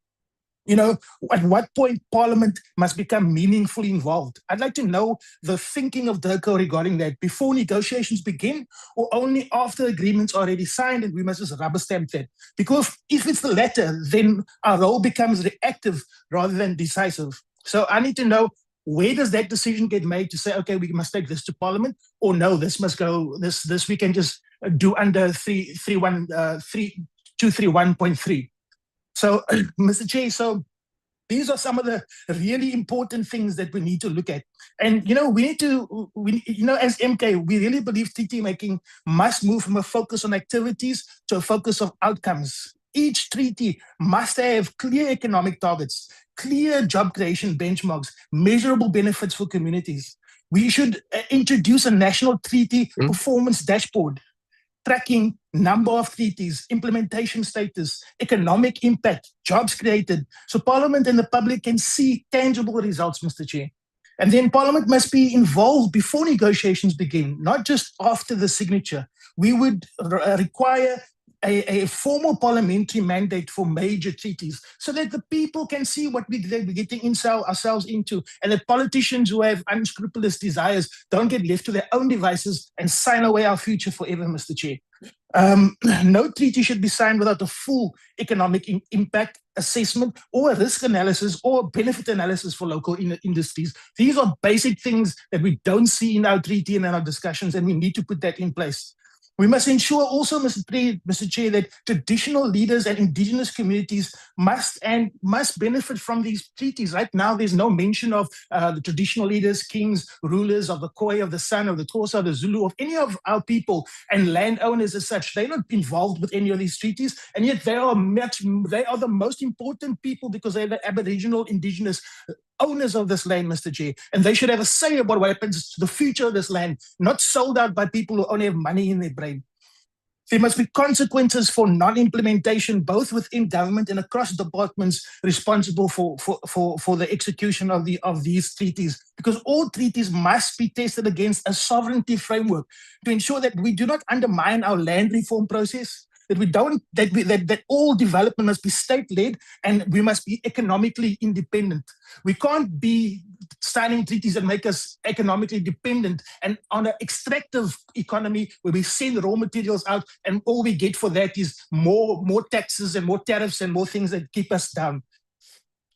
at what point Parliament must become meaningfully involved? I'd like to know the thinking of Durka regarding that before negotiations begin, or only after agreements are already signed and we must just rubber stamp that. Because if it's the latter, then our role becomes reactive rather than decisive. So I need to know, where does that decision get made to say, okay, we must take this to Parliament, or no, this must go, this we can just do under 231.3. So, Mr. Chair, so these are some of the really important things that we need to look at. And, we need to, as MK, we really believe treaty making must move from a focus on activities to a focus of outcomes. Each treaty must have clear economic targets, clear job creation benchmarks, measurable benefits for communities. We should introduce a national treaty performance dashboard, tracking number of treaties, implementation status, economic impact, jobs created, so Parliament and the public can see tangible results, Mr. Chair. And then Parliament must be involved before negotiations begin, not just after the signature. We would require a formal parliamentary mandate for major treaties so that the people can see what we're getting ourselves into, and that politicians who have unscrupulous desires don't get left to their own devices and sign away our future forever, Mr. Chair. No treaty should be signed without a full economic impact assessment or a risk analysis or benefit analysis for local industries. These are basic things that we don't see in our treaty and in our discussions, and we need to put that in place. We must ensure also, Mr. Chair, that traditional leaders and indigenous communities must benefit from these treaties. Right now, there's no mention of the traditional leaders, kings, rulers of the Khoi, of the San, of the Xhosa, of the Zulu, of any of our people and landowners as such. They're not involved with any of these treaties, and yet they are the most important people because they're the Aboriginal indigenous owners of this land, Mr. Chair, and they should have a say about what happens to the future of this land, not sold out by people who only have money in their brain. There must be consequences for non-implementation, both within government and across departments responsible for the execution of these treaties, because all treaties must be tested against a sovereignty framework to ensure that we do not undermine our land reform process, that all development must be state-led, and we must be economically independent. We can't be signing treaties that make us economically dependent and on an extractive economy where we send raw materials out and all we get for that is more taxes and more tariffs and more things that keep us down.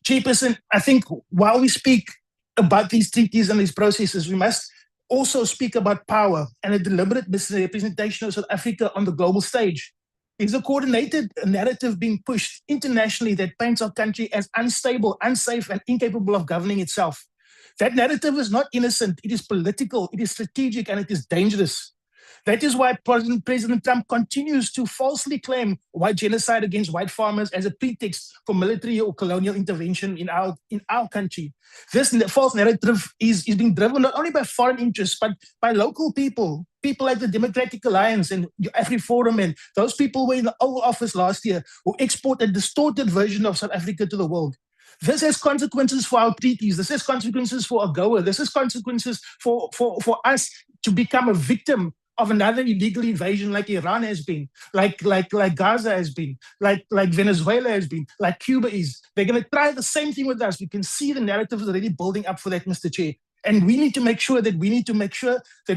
Chairperson, I think while we speak about these treaties and these processes, we must also speak about power and a deliberate misrepresentation of South Africa on the global stage. is a coordinated narrative being pushed internationally that paints our country as unstable, unsafe, and incapable of governing itself. That narrative is not innocent. It is political, it is strategic, and it is dangerous. That is why President Trump continues to falsely claim white genocide against white farmers as a pretext for military or colonial intervention in our country. This false narrative is being driven not only by foreign interests, but by local people like the Democratic Alliance and AfriForum, and those people were in the Oval Office last year who export a distorted version of South Africa to the world. This has consequences for our treaties. This has consequences for AGOA. This has consequences for us to become a victim of another illegal invasion like Iran has been, like Gaza has been, like Venezuela has been, like Cuba is. They're going to try the same thing with us. We can see the narrative is already building up for that, Mr. Chair. And we need to make sure that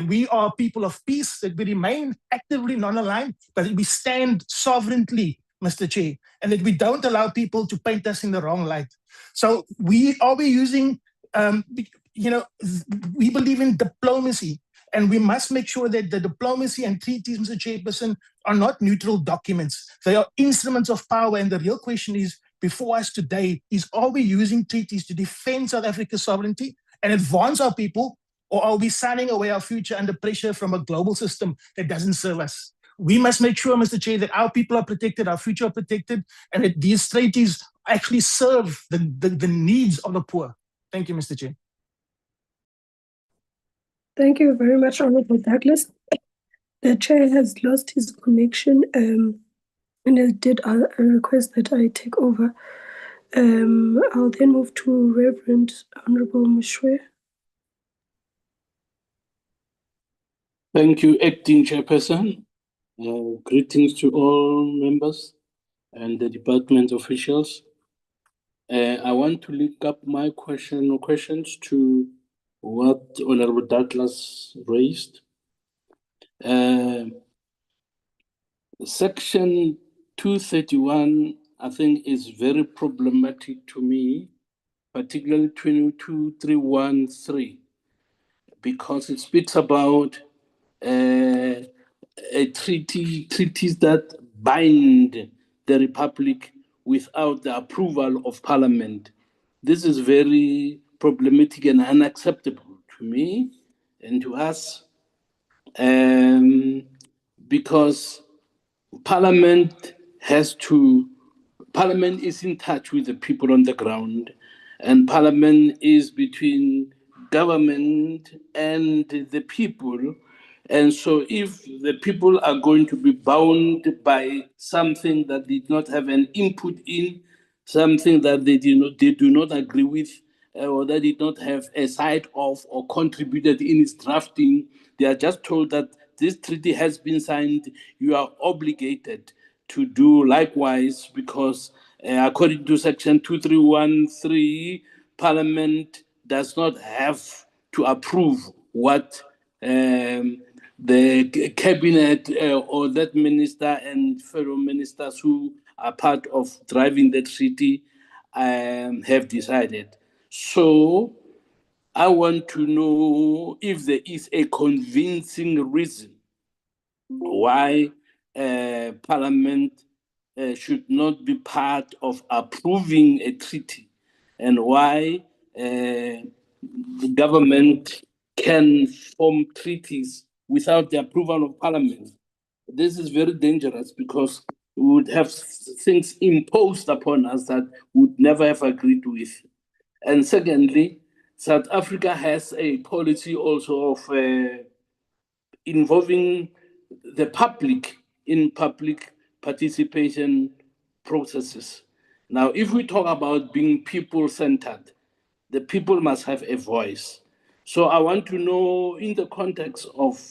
we are people of peace, that we remain actively non-aligned, but that we stand sovereignly, Mr. Chair, and that we don't allow people to paint us in the wrong light. So we believe in diplomacy. And we must make sure that the diplomacy and treaties, Mr. Chairperson, are not neutral documents. They are instruments of power. And the real question is, before us today, is are we using treaties to defend South Africa's sovereignty and advance our people, or are we signing away our future under pressure from a global system that doesn't serve us? We must make sure, Mr. Chair, that our people are protected, our future are protected, and that these treaties actually serve the needs of the poor. Thank you, Mr. Chair. Thank you very much, Honorable Douglas. The chair has lost his connection and I did request that I take over. I'll then move to Reverend Honorable Mshwe. Thank you, Acting Chairperson. Greetings to all members and the department officials. I want to link up my questions to what Honorable Douglas raised. Section 231, I think, is very problematic to me, particularly 22313, because it speaks about treaties that bind the Republic without the approval of Parliament. This is very problematic and unacceptable to me and to us, because Parliament is in touch with the people on the ground, and Parliament is between government and the people. And so if the people are going to be bound by something that did not have an input in, something that they do not agree with, or that did not have a side of or contributed in its drafting, they are just told that this treaty has been signed, you are obligated to do likewise, because according to Section 2313, Parliament does not have to approve what the cabinet or that minister and fellow ministers who are part of driving the treaty have decided. So I want to know if there is a convincing reason why Parliament should not be part of approving a treaty, and why the government can form treaties without the approval of Parliament. This is very dangerous, because we would have things imposed upon us that we would never have agreed with. And secondly, South Africa has a policy also of involving the public in public participation processes. Now, if we talk about being people-centered, the people must have a voice. So I want to know, in the context of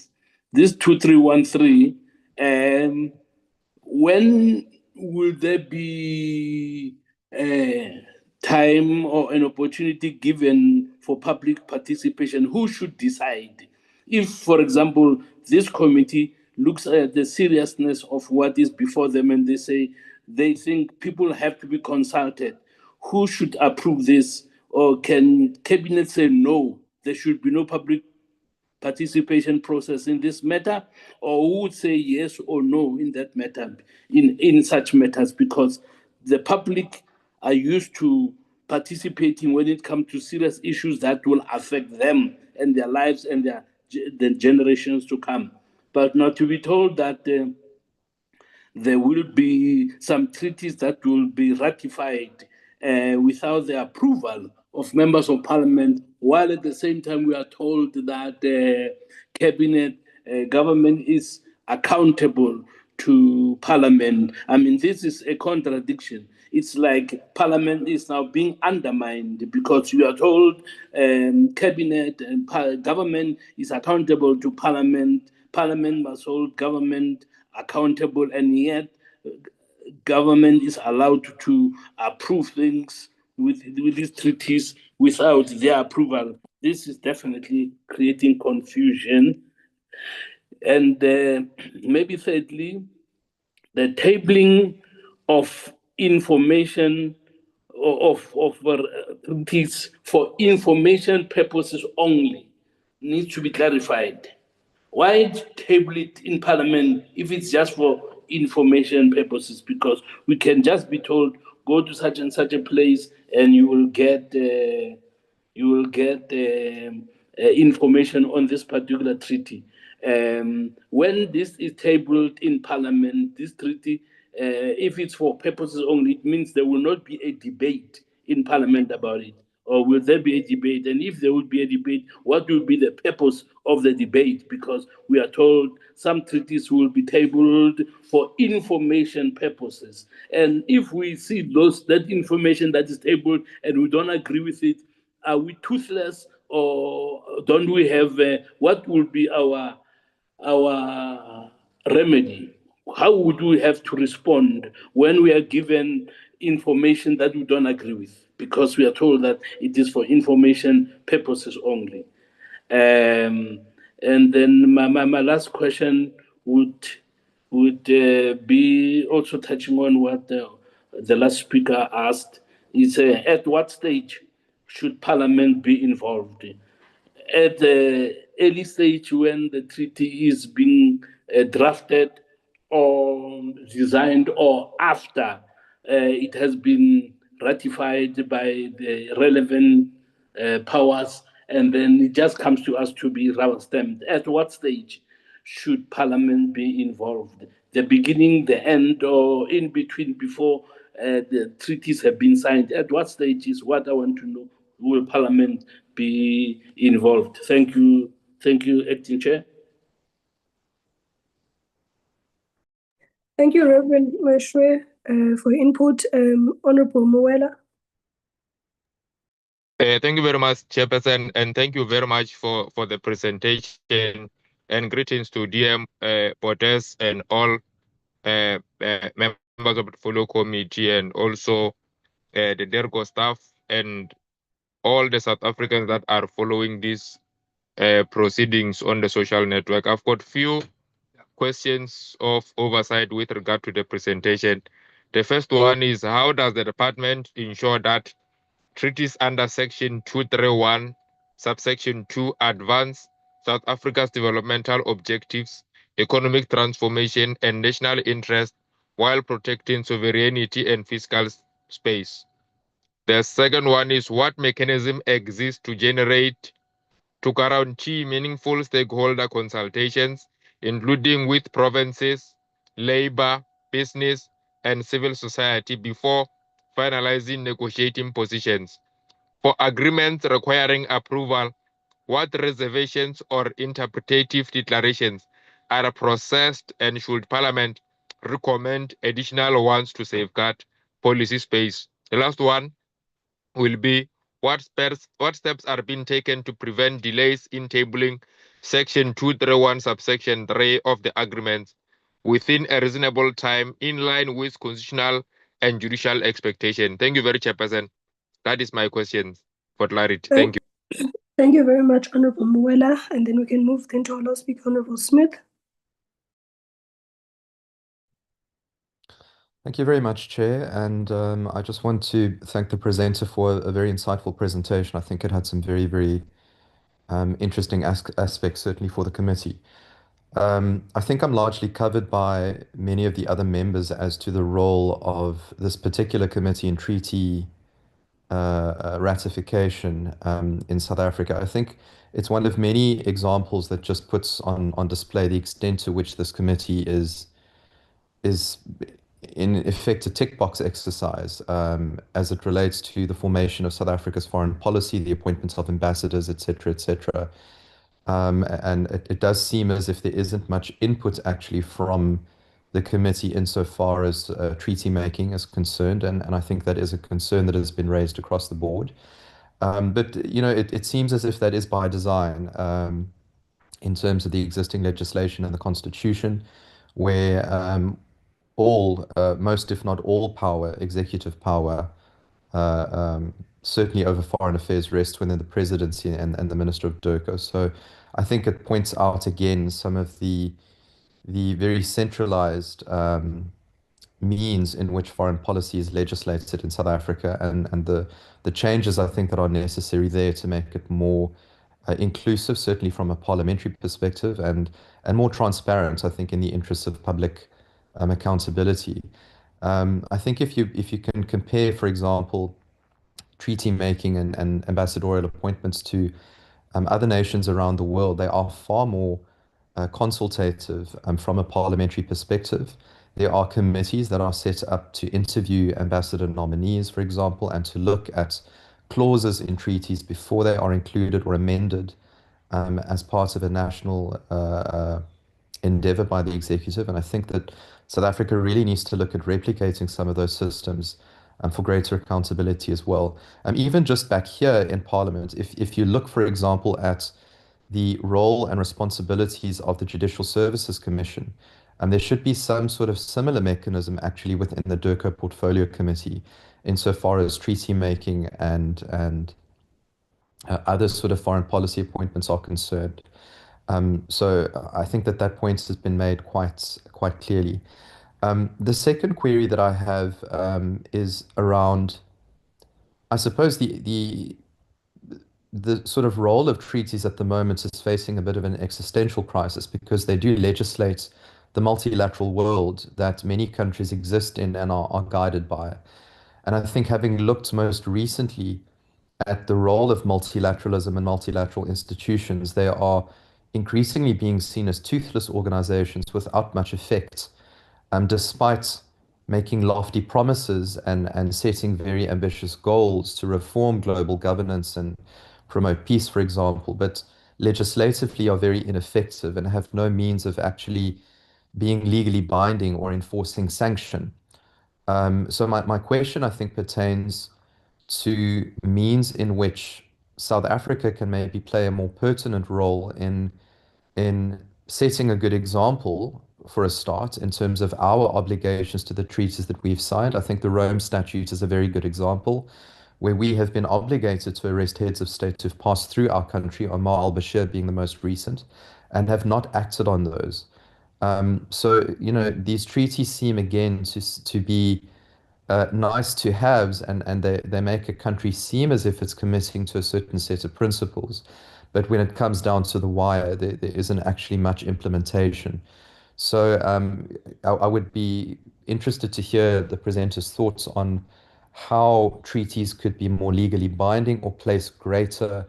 this 2313, when will there be a time or an opportunity given for public participation? Who should decide? If, for example, this committee looks at the seriousness of what is before them and they say they think people have to be consulted, who should approve this? Or can Cabinet say no, there should be no public participation process in this matter, or who would say yes or no in that matter, in such matters, because the public are used to participating when it comes to serious issues that will affect them and their lives and the generations to come. But not to be told that there will be some treaties that will be ratified without the approval of members of parliament, while at the same time we are told that cabinet government is accountable to parliament. I mean, this is a contradiction. It's like parliament is now being undermined because you are told cabinet and government is accountable to parliament. Parliament must hold government accountable, and yet government is allowed to approve things with these treaties without their approval. This is definitely creating confusion. And maybe thirdly, the tabling of information of treaties for information purposes only needs to be clarified. Why table it in parliament if it's just for information purposes? Because we can just be told, go to such and such a place and you will get information on this particular treaty. When this is tabled in parliament, this treaty, if it's for purposes only, it means there will not be a debate in parliament about it. Or will there be a debate? And if there would be a debate, what will be the purpose of the debate? Because we are told some treaties will be tabled for information purposes. And if we see that information that is tabled and we don't agree with it, are we toothless, or don't we have what will be our remedy? How would we have to respond when we are given information that we don't agree with? Because we are told that it is for information purposes only. And then my last question would be also touching on what the last speaker asked. Is at what stage should Parliament be involved? At the early stage when the treaty is being drafted or designed, or after it has been ratified by the relevant powers, and then it just comes to us to be rubber stamped? At what stage should Parliament be involved? The beginning, the end, or in between, before the treaties have been signed? At what stage is what I want to know. Will Parliament be involved? Thank you, Acting Chair. Thank you, Reverend Mashwe, for your input. Honorable Muwela. Thank you very much, Chairperson, and thank you very much for the presentation, and greetings to DM Botes and all members of the Follow Committee, and also the DERCO staff and all the South Africans that are following these proceedings on the social network. I've got few questions of oversight with regard to the presentation. The first one is, how does the department ensure that treaties under Section 231, subsection 2, advance South Africa's developmental objectives, economic transformation, and national interest while protecting sovereignty and fiscal space? The second one is, what mechanism exists to guarantee meaningful stakeholder consultations, including with provinces, labor, business, and civil society before finalizing negotiating positions? For agreements requiring approval, what reservations or interpretative declarations are processed, and should Parliament recommend additional ones to safeguard policy space? The last one will be, what steps are being taken to prevent delays in tabling Section 231, subsection 3 of the agreements within a reasonable time, in line with constitutional and judicial expectation? Thank you very much, Chairperson. That is my questions for clarity. Thank you. Thank you very much, Honorable Muwela. And then we can move then to our last speaker, Honorable Smith. Thank you very much, Chair. And I just want to thank the presenter for a very insightful presentation. I think it had some very, very interesting aspects, certainly for the committee. I think I'm largely covered by many of the other members as to the role of this particular committee in treaty ratification in South Africa. I think it's one of many examples that just puts on display the extent to which this committee is in effect a tick box exercise as it relates to the formation of South Africa's foreign policy, the appointments of ambassadors, etc., etc. And it does seem as if there isn't much input actually from the committee insofar as treaty making is concerned, and I think that is a concern that has been raised across the board. But you know, it seems as if that is by design in terms of the existing legislation and the constitution, where most if not all power, executive power, certainly over foreign affairs rests within the presidency and the Minister of DIRCO. So I think it points out again some of the very centralized means in which foreign policy is legislated in South Africa, and the changes I think that are necessary there to make it more inclusive, certainly from a parliamentary perspective, and more transparent, I think, in the interests of public accountability. I think if you can compare, for example, treaty making and ambassadorial appointments to other nations around the world, they are far more consultative from a parliamentary perspective. There are committees that are set up to interview ambassador nominees, for example, and to look at clauses in treaties before they are included or amended as part of a national endeavor by the executive. And I think that South Africa really needs to look at replicating some of those systems for greater accountability as well. Even just back here in Parliament, if you look, for example, at the role and responsibilities of the Judicial Services Commission, there should be some sort of similar mechanism actually within the DIRCO Portfolio Committee insofar as treaty making and other sort of foreign policy appointments are concerned. So I think that point has been made quite clearly. The second query that I have is around, I suppose, the sort of role of treaties at the moment is facing a bit of an existential crisis because they do legislate the multilateral world that many countries exist in and are guided by. And I think having looked most recently at the role of multilateralism and multilateral institutions, they are increasingly being seen as toothless organizations without much effect, despite making lofty promises and setting very ambitious goals to reform global governance and promote peace, for example, but legislatively are very ineffective and have no means of actually being legally binding or enforcing sanction. So my question, I think, pertains to means in which South Africa can maybe play a more pertinent role in setting a good example for a start in terms of our obligations to the treaties that we've signed. I think the Rome Statute is a very good example where we have been obligated to arrest heads of state who've passed through our country, Omar al-Bashir being the most recent, and have not acted on those. So, you know, these treaties seem again to be nice to haves, and they make a country seem as if it's committing to a certain set of principles. But when it comes down to the wire, there isn't actually much implementation. So I would be interested to hear the presenter's thoughts on how treaties could be more legally binding or place greater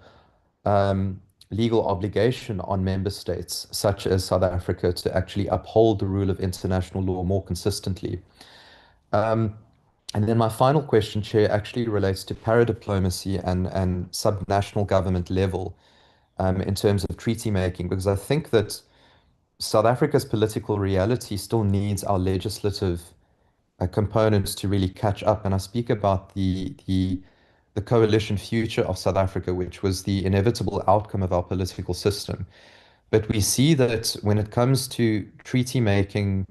legal obligation on member states, such as South Africa, to actually uphold the rule of international law more consistently. And then my final question, Chair, actually relates to paradiplomacy and subnational government level in terms of treaty making, because I think that South Africa's political reality still needs our legislative components to really catch up. And I speak about the coalition future of South Africa, which was the inevitable outcome of our political system. But we see that when it comes to treaty making,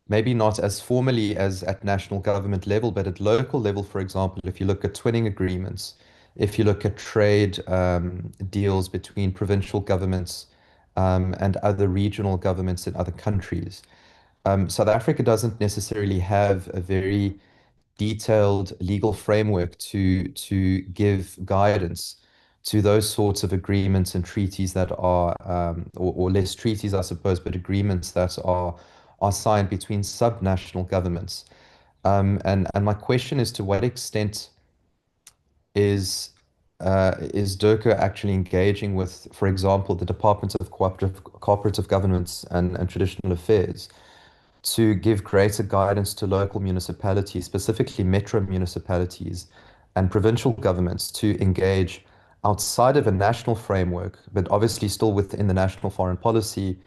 maybe not as formally as at national government level, but at local level, for example, if you look at twinning agreements, if you look at trade deals between provincial governments and other regional governments in other countries, South Africa doesn't necessarily have a very detailed legal framework to give guidance to those sorts of agreements and treaties that are, or less treaties, I suppose, but agreements that are signed between subnational governments. And my question is, to what extent is DIRCO actually engaging with, for example, the Department of Cooperative Governance and Traditional Affairs to give greater guidance to local municipalities, specifically metro municipalities and provincial governments, to engage outside of a national framework, but obviously still within the national foreign policy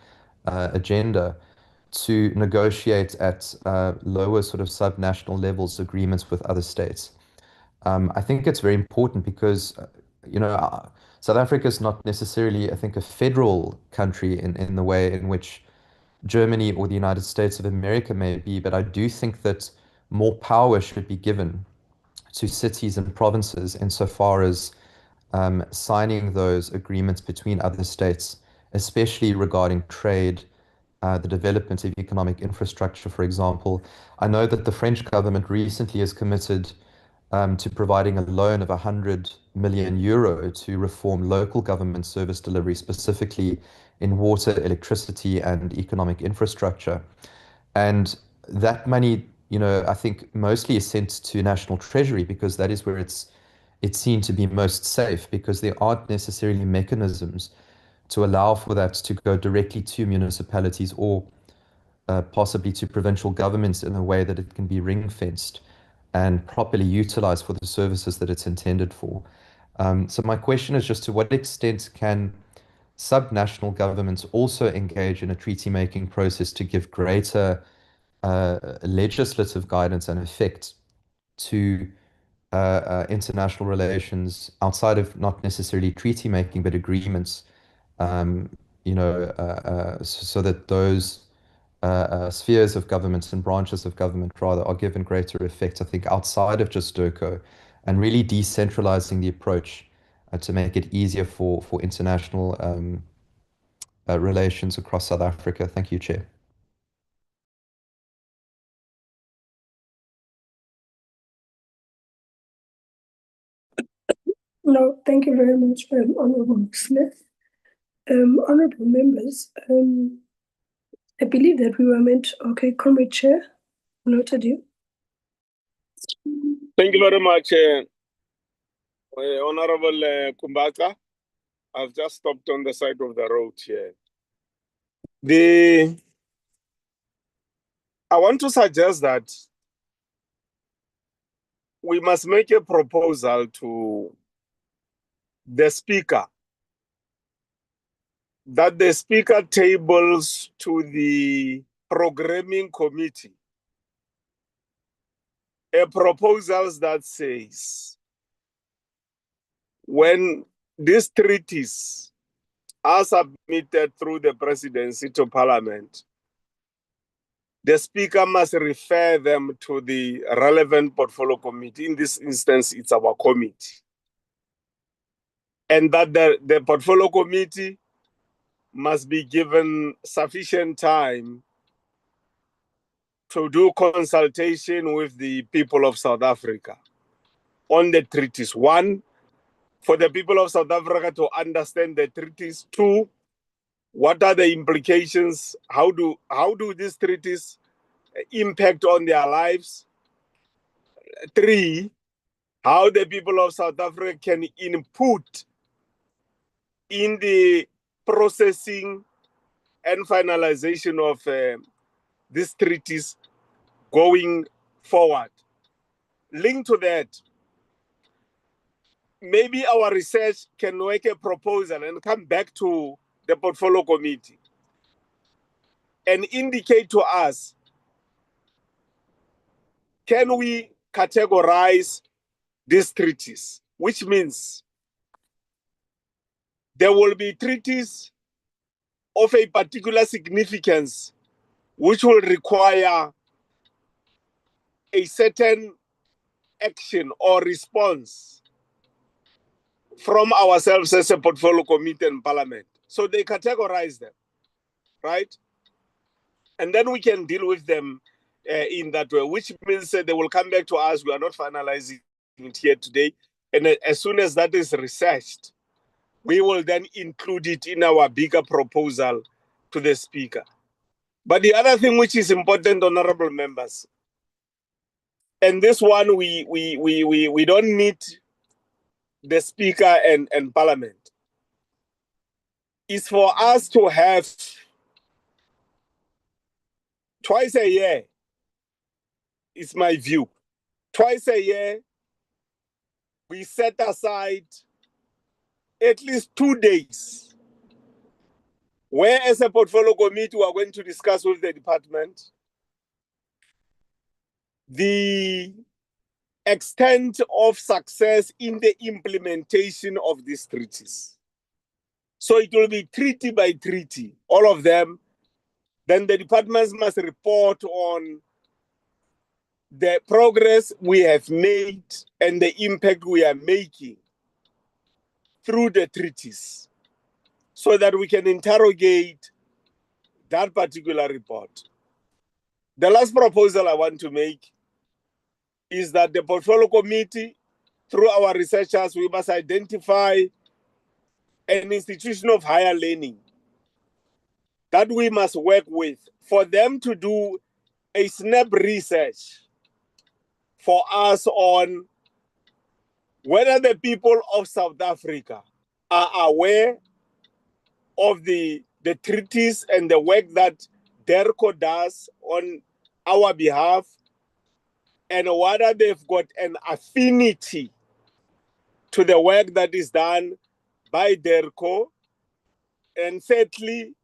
agenda, to negotiate at lower sort of subnational levels agreements with other states. I think it's very important because, South Africa is not necessarily, I think, a federal country in the way in which Germany or the United States of America may be, but I do think that more power should be given to cities and provinces insofar as signing those agreements between other states, especially regarding trade, the development of economic infrastructure, for example. I know that the French government recently has committed to providing a loan of 100 million euro to reform local government service delivery, specifically in water, electricity, and economic infrastructure. And that money, I think mostly is sent to National Treasury because that is where it's seen to be most safe, because there aren't necessarily mechanisms to allow for that to go directly to municipalities or possibly to provincial governments in a way that it can be ring-fenced and properly utilized for the services that it's intended for. So my question is just, to what extent can subnational governments also engage in a treaty-making process to give greater legislative guidance and effect to international relations outside of not necessarily treaty-making, but agreements, so that those spheres of government and branches of government rather are given greater effect, I think, outside of just DIRCO, and really decentralizing the approach to make it easier for international relations across South Africa. Thank you, Chair. No, thank you very much, Honorable Smith. Honorable members, I believe that we were meant, okay, Comrade Chair, noted you. Thank you very much, Honorable Kumbaka. I've just stopped on the side of the road here. I want to suggest that we must make a proposal to the Speaker, that the Speaker tables to the Programming Committee a proposal that says, when these treaties are submitted through the presidency to Parliament, the Speaker must refer them to the relevant portfolio committee. In this instance, it's our committee. And that the portfolio committee must be given sufficient time to do consultation with the people of South Africa on the treaties. One, for the people of South Africa to understand the treaties. Two, what are the implications? How do these treaties impact on their lives? Three, how the people of South Africa can input in the processing and finalization of these treaties going forward. Linked to that, maybe our research can make a proposal and come back to the portfolio committee and indicate to us, can we categorize these treaties? Which means there will be treaties of a particular significance which will require a certain action or response from ourselves as a portfolio committee and Parliament. So they categorize them, right? And then we can deal with them in that way, which means they will come back to us. We are not finalizing it here today. And as soon as that is researched, we will then include it in our bigger proposal to the Speaker. But the other thing which is important, honorable members, and this one we don't need the Speaker and Parliament, is for us to have twice a year, is my view, twice a year, we set aside at least 2 days where as a portfolio committee we are going to discuss with the department the extent of success in the implementation of these treaties. So it will be treaty by treaty, all of them. Then the departments must report on the progress we have made and the impact we are making through the treaties, so that we can interrogate that particular report. The last proposal I want to make is that the portfolio committee, through our researchers, we must identify an institution of higher learning that we must work with for them to do a snap research for us on whether the people of South Africa are aware of the treaties and the work that DIRCO does on our behalf, and whether they've got an affinity to the work that is done by DIRCO. And thirdly,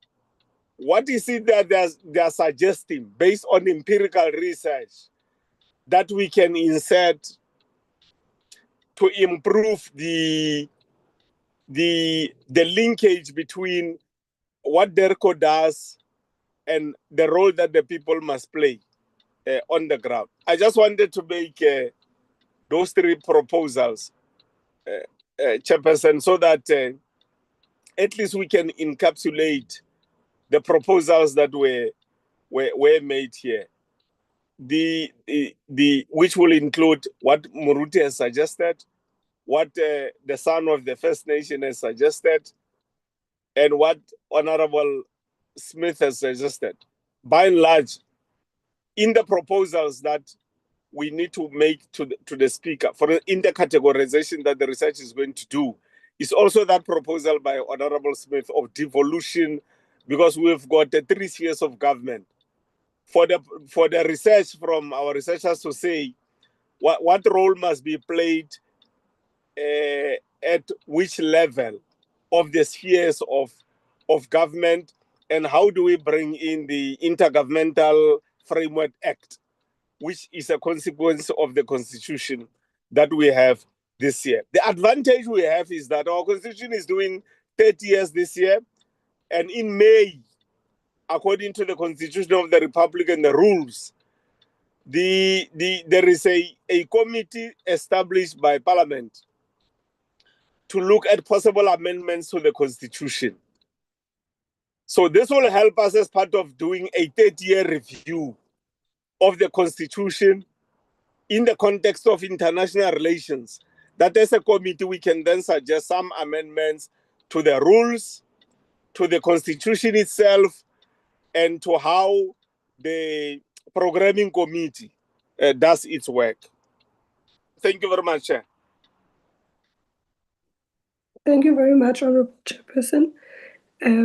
what is it that they're suggesting based on empirical research that we can insert to improve the linkage between what DIRCO does and the role that the people must play on the ground. I just wanted to make those 3 proposals, Chairperson, so that at least we can encapsulate the proposals that were made here. Which will include what Muruti has suggested, what the son of the First Nation has suggested, and what Honorable Smith has suggested. By and large, in the proposals that we need to make to the Speaker for the intercategorization that the research is going to do, is also that proposal by Honorable Smith of devolution, because we've got the 3 spheres of government. For the research from our researchers to say what role must be played at which level of the spheres of government, and how do we bring in the Intergovernmental Framework Act, which is a consequence of the constitution that we have this year. The advantage we have is that our constitution is doing 30 years this year, and in May, according to the Constitution of the Republic and the rules, there is a committee established by Parliament to look at possible amendments to the Constitution. So this will help us as part of doing a 30-year review of the Constitution in the context of international relations. That as a committee, we can then suggest some amendments to the rules, to the Constitution itself, and to how the programming committee does its work. Thank you very much, Chair. Thank you very much, Honourable Chairperson,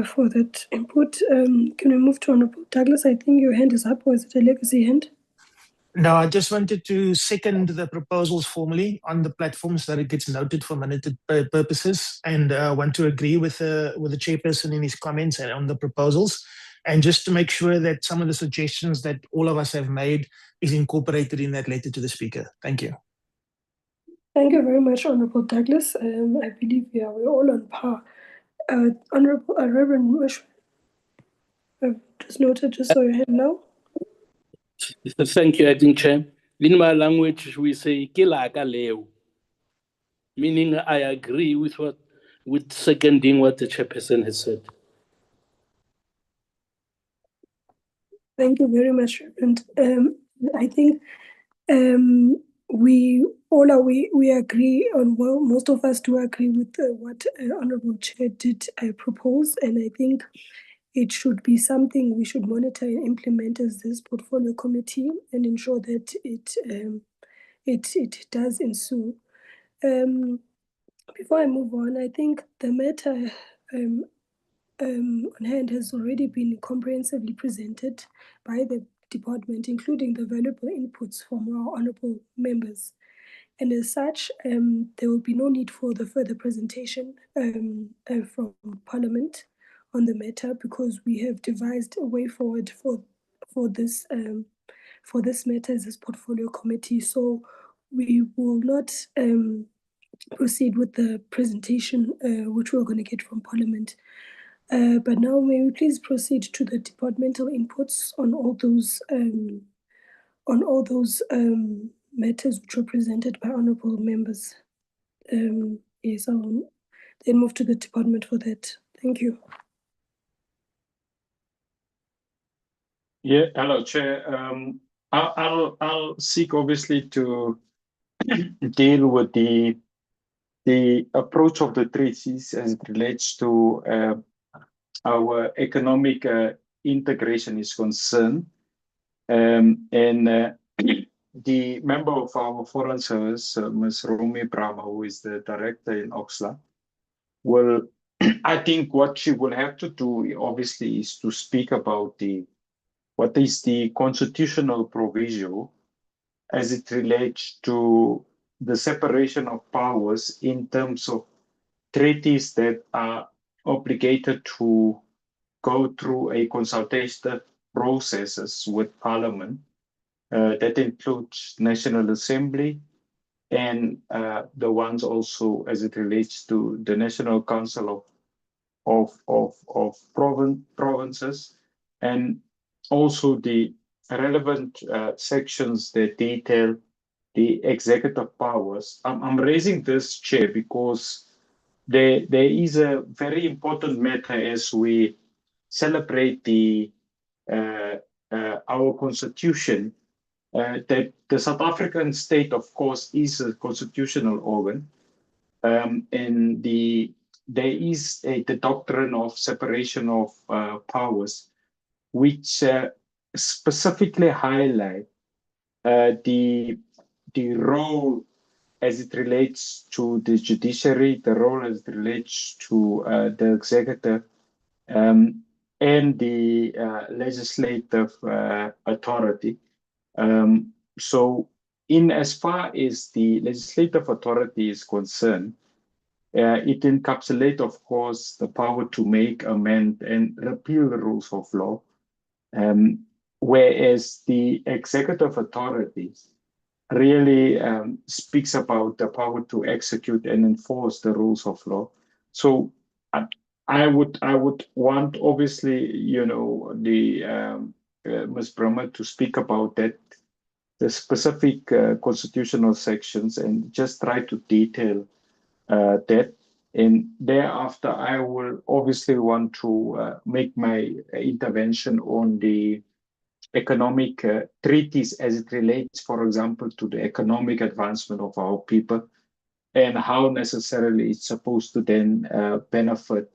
for that input. Can we move to Honourable Douglas? I think your hand is up, or is it a legacy hand? No, I just wanted to second the proposals formally on the platforms that it gets noted for minuted purposes, and want to agree with the chairperson in his comments and on the proposals, and just to make sure that some of the suggestions that all of us have made is incorporated in that letter to the Speaker. Thank you. Thank you very much, Honourable Douglas. I believe we're all on par. Honourable Reverend Wish, just noted, just saw your hand now. Thank you, Acting Chair. In my language, we say "Kilaka leo," meaning I agree with seconding what the chairperson has said. Thank you very much, Reverend. I think we agree on, well, most of us do agree with what Honorable Chair did propose, and I think it should be something we should monitor and implement as this portfolio committee and ensure that it does ensue. Before I move on, I think the matter on hand has already been comprehensively presented by the department, including the valuable inputs from our honorable members. And as such, there will be no need for the further presentation from Parliament on the matter, because we have devised a way forward for this matter as this portfolio committee. So we will not proceed with the presentation which we're going to get from Parliament. But now may we please proceed to the departmental inputs on all those matters which were presented by honorable members. Yes, I'll then move to the department for that. Thank you. Yeah, hello, Chair. I'll seek obviously to deal with the approach of the treaties as it relates to our economic integration is concerned. The member of our Foreign Service, Ms. Romy Brahma, who is the director in Oxlade, will, I think what she will have to do, obviously, is to speak about what is the constitutional provision as it relates to the separation of powers in terms of treaties that are obligated to go through a consultation processes with Parliament. That includes National Assembly and the ones also as it relates to the National Council of provinces, and also the relevant sections that detail the executive powers. I'm raising this, Chair, because there is a very important matter as we celebrate our constitution, that the South African state, of course, is a constitutional organ, and there is the doctrine of separation of powers, which specifically highlight the role as it relates to the judiciary, the role as it relates to the executive, and the legislative authority. So in as far as the legislative authority is concerned, it encapsulates, of course, the power to make, amend, and repeal the rules of law, whereas the executive authority really speaks about the power to execute and enforce the rules of law. So I would want, obviously, the Ms. Brahma to speak about that, the specific constitutional sections, and just try to detail that. And thereafter, I will obviously want to make my intervention on the economic treaties as it relates, for example, to the economic advancement of our people, and how necessarily it's supposed to then benefit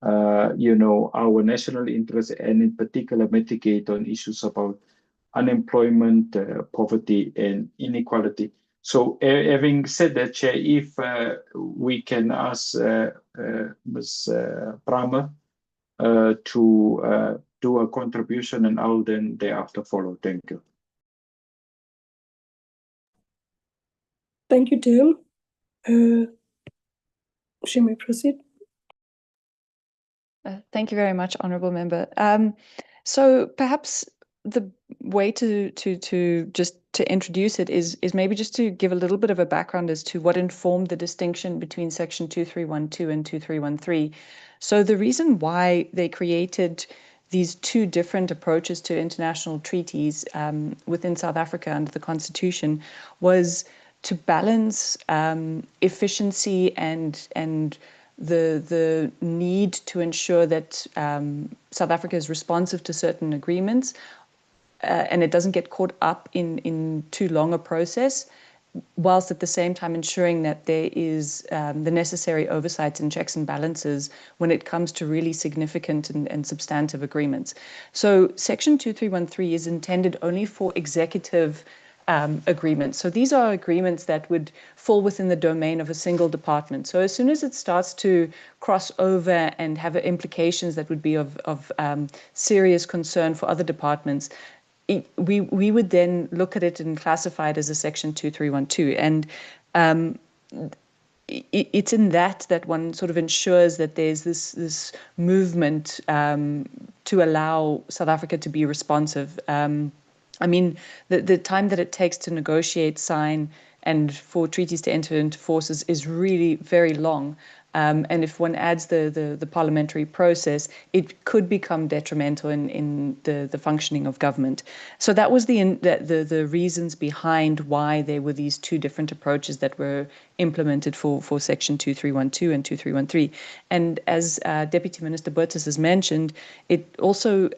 our national interests, and in particular mitigate on issues about unemployment, poverty, and inequality. So having said that, Chair, if we can ask Ms. Brahma to do a contribution, and I'll then thereafter follow. Thank you. Thank you, Tim. She may proceed. Thank you very much, Honourable Member. So perhaps the way to introduce it is maybe just to give a little bit of a background as to what informed the distinction between Section 2312 and 2313. So the reason why they created these two different approaches to international treaties within South Africa under the Constitution was to balance efficiency and the need to ensure that South Africa is responsive to certain agreements and it doesn't get caught up in too long a process, whilst at the same time ensuring that there is the necessary oversight and checks and balances when it comes to really significant and substantive agreements. So Section 2313 is intended only for executive agreements. So these are agreements that would fall within the domain of a single department. So as soon as it starts to cross over and have implications that would be of serious concern for other departments, we would then look at it and classify it as a Section 2312. And it's in that one sort of ensures that there's this movement to allow South Africa to be responsive. I mean, the time that it takes to negotiate, sign, and for treaties to enter into force is really very long. And if one adds the parliamentary process, it could become detrimental in the functioning of government. So that was the reasons behind why there were these two different approaches that were implemented for Section 2312 and 2313. And as Deputy Minister Botha has mentioned, it also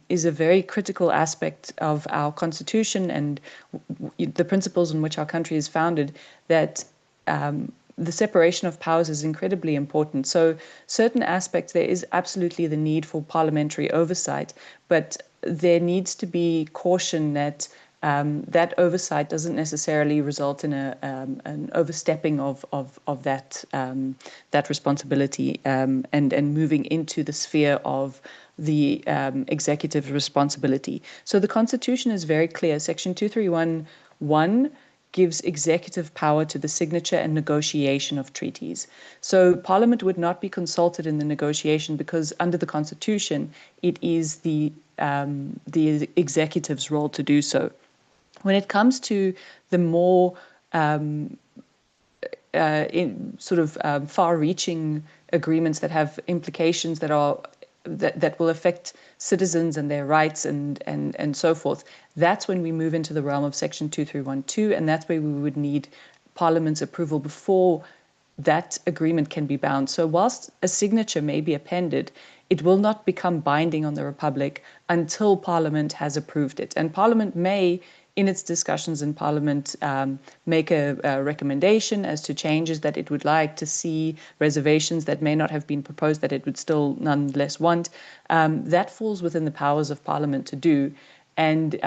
is a very critical aspect of our constitution and the principles on which our country is founded, that the separation of powers is incredibly important. So certain aspects, there is absolutely the need for parliamentary oversight, but there needs to be caution that that oversight doesn't necessarily result in an overstepping of that responsibility and moving into the sphere of the executive responsibility. So the Constitution is very clear. Section 2311 gives executive power to the signature and negotiation of treaties. So Parliament would not be consulted in the negotiation because under the Constitution, it is the executive's role to do so. When it comes to the more far-reaching agreements that have implications that will affect citizens and their rights and so forth, that's when we move into the realm of Section 2312, and that's where we would need Parliament's approval before that agreement can be bound. So whilst a signature may be appended, it will not become binding on the Republic until Parliament has approved it. And Parliament may, in its discussions in Parliament, make a recommendation as to changes that it would like to see, reservations that may not have been proposed that it would still nonetheless want. That falls within the powers of Parliament to do. And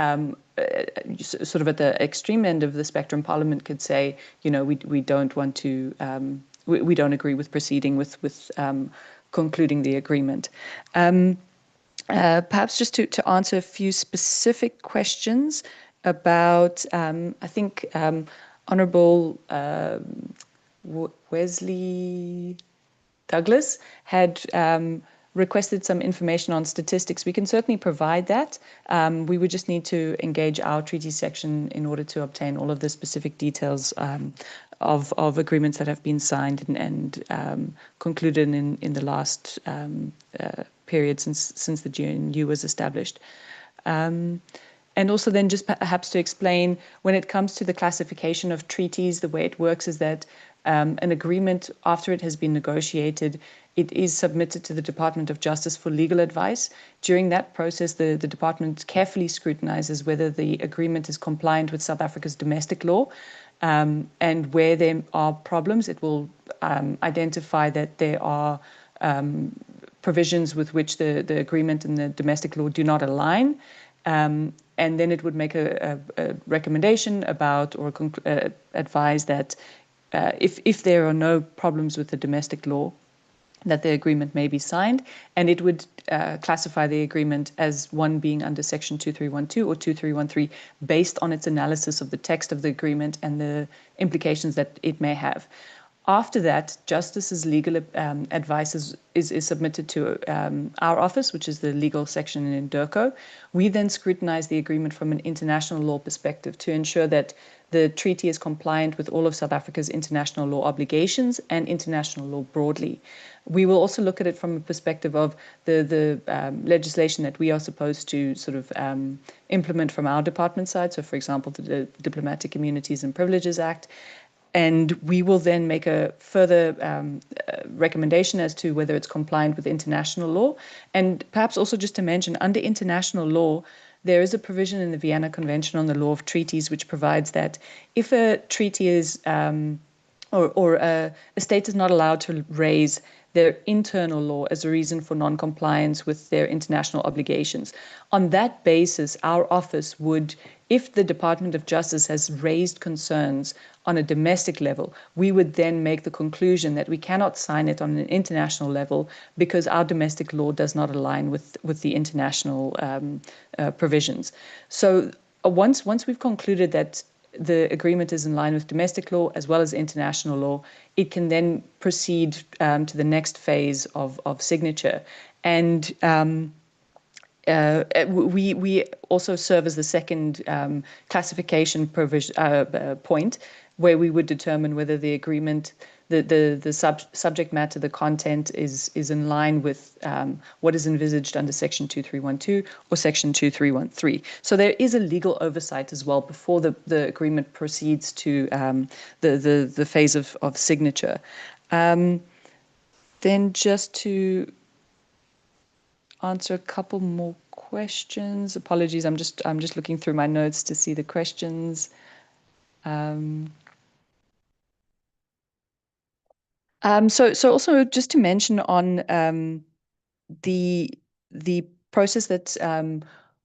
sort of at the extreme end of the spectrum, Parliament could say, we don't want to, we don't agree with proceeding with concluding the agreement. Perhaps just to answer a few specific questions about, I think, Honourable Wesley Douglas had requested some information on statistics. We can certainly provide that. We would just need to engage our treaty section in order to obtain all of the specific details of agreements that have been signed and concluded in the last period since the GNU was established. And also then just perhaps to explain, when it comes to the classification of treaties, the way it works is that an agreement, after it has been negotiated, it is submitted to the Department of Justice for legal advice. During that process, the department carefully scrutinizes whether the agreement is compliant with South Africa's domestic law. And where there are problems, it will identify that there are provisions with which the agreement and the domestic law do not align. And then it would make a recommendation about or advise that if there are no problems with the domestic law, that the agreement may be signed, and it would classify the agreement as one being under Section 2312 or 2313 based on its analysis of the text of the agreement and the implications that it may have. After that, Justice's legal advice is submitted to our office, which is the legal section in DIRCO. We then scrutinize the agreement from an international law perspective to ensure that the treaty is compliant with all of South Africa's international law obligations and international law broadly. We will also look at it from a perspective of the legislation that we are supposed to sort of implement from our department side. So, for example, the Diplomatic Immunities and Privileges Act. And we will then make a further recommendation as to whether it's compliant with international law. And perhaps also just to mention, under international law, there is a provision in the Vienna Convention on the Law of Treaties which provides that if a treaty is or a state is not allowed to raise their internal law as a reason for non-compliance with their international obligations. On that basis, our office would, if the Department of Justice has raised concerns on a domestic level, we would then make the conclusion that we cannot sign it on an international level because our domestic law does not align with the international provisions. So once we've concluded that the agreement is in line with domestic law as well as international law, it can then proceed to the next phase of signature. And we also serve as the second classification point, where we would determine whether the agreement, the subject matter, the content is in line with what is envisaged under Section 2312 or Section 2313. So there is a legal oversight as well before the agreement proceeds to the phase of signature. Then just to answer a couple more questions. Apologies, I'm just looking through my notes to see the questions. So also just to mention on the process that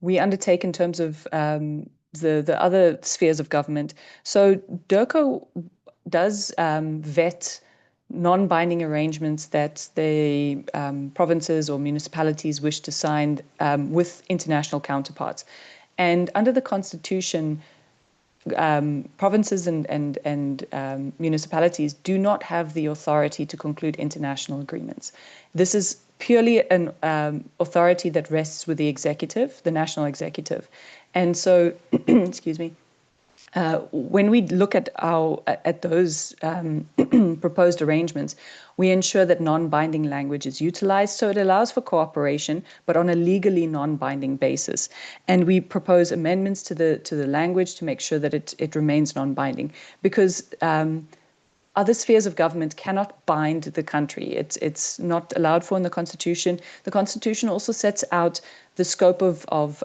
we undertake in terms of the other spheres of government. So DIRCO does vet non-binding arrangements that the provinces or municipalities wish to sign with international counterparts. And under the Constitution, provinces and municipalities do not have the authority to conclude international agreements. This is purely an authority that rests with the executive, the national executive. And so, excuse me, when we look at those proposed arrangements, we ensure that non-binding language is utilized, so it allows for cooperation, but on a legally non-binding basis. And we propose amendments to the language to make sure that it remains non-binding, because other spheres of government cannot bind the country. It's not allowed for in the Constitution. The Constitution also sets out the scope of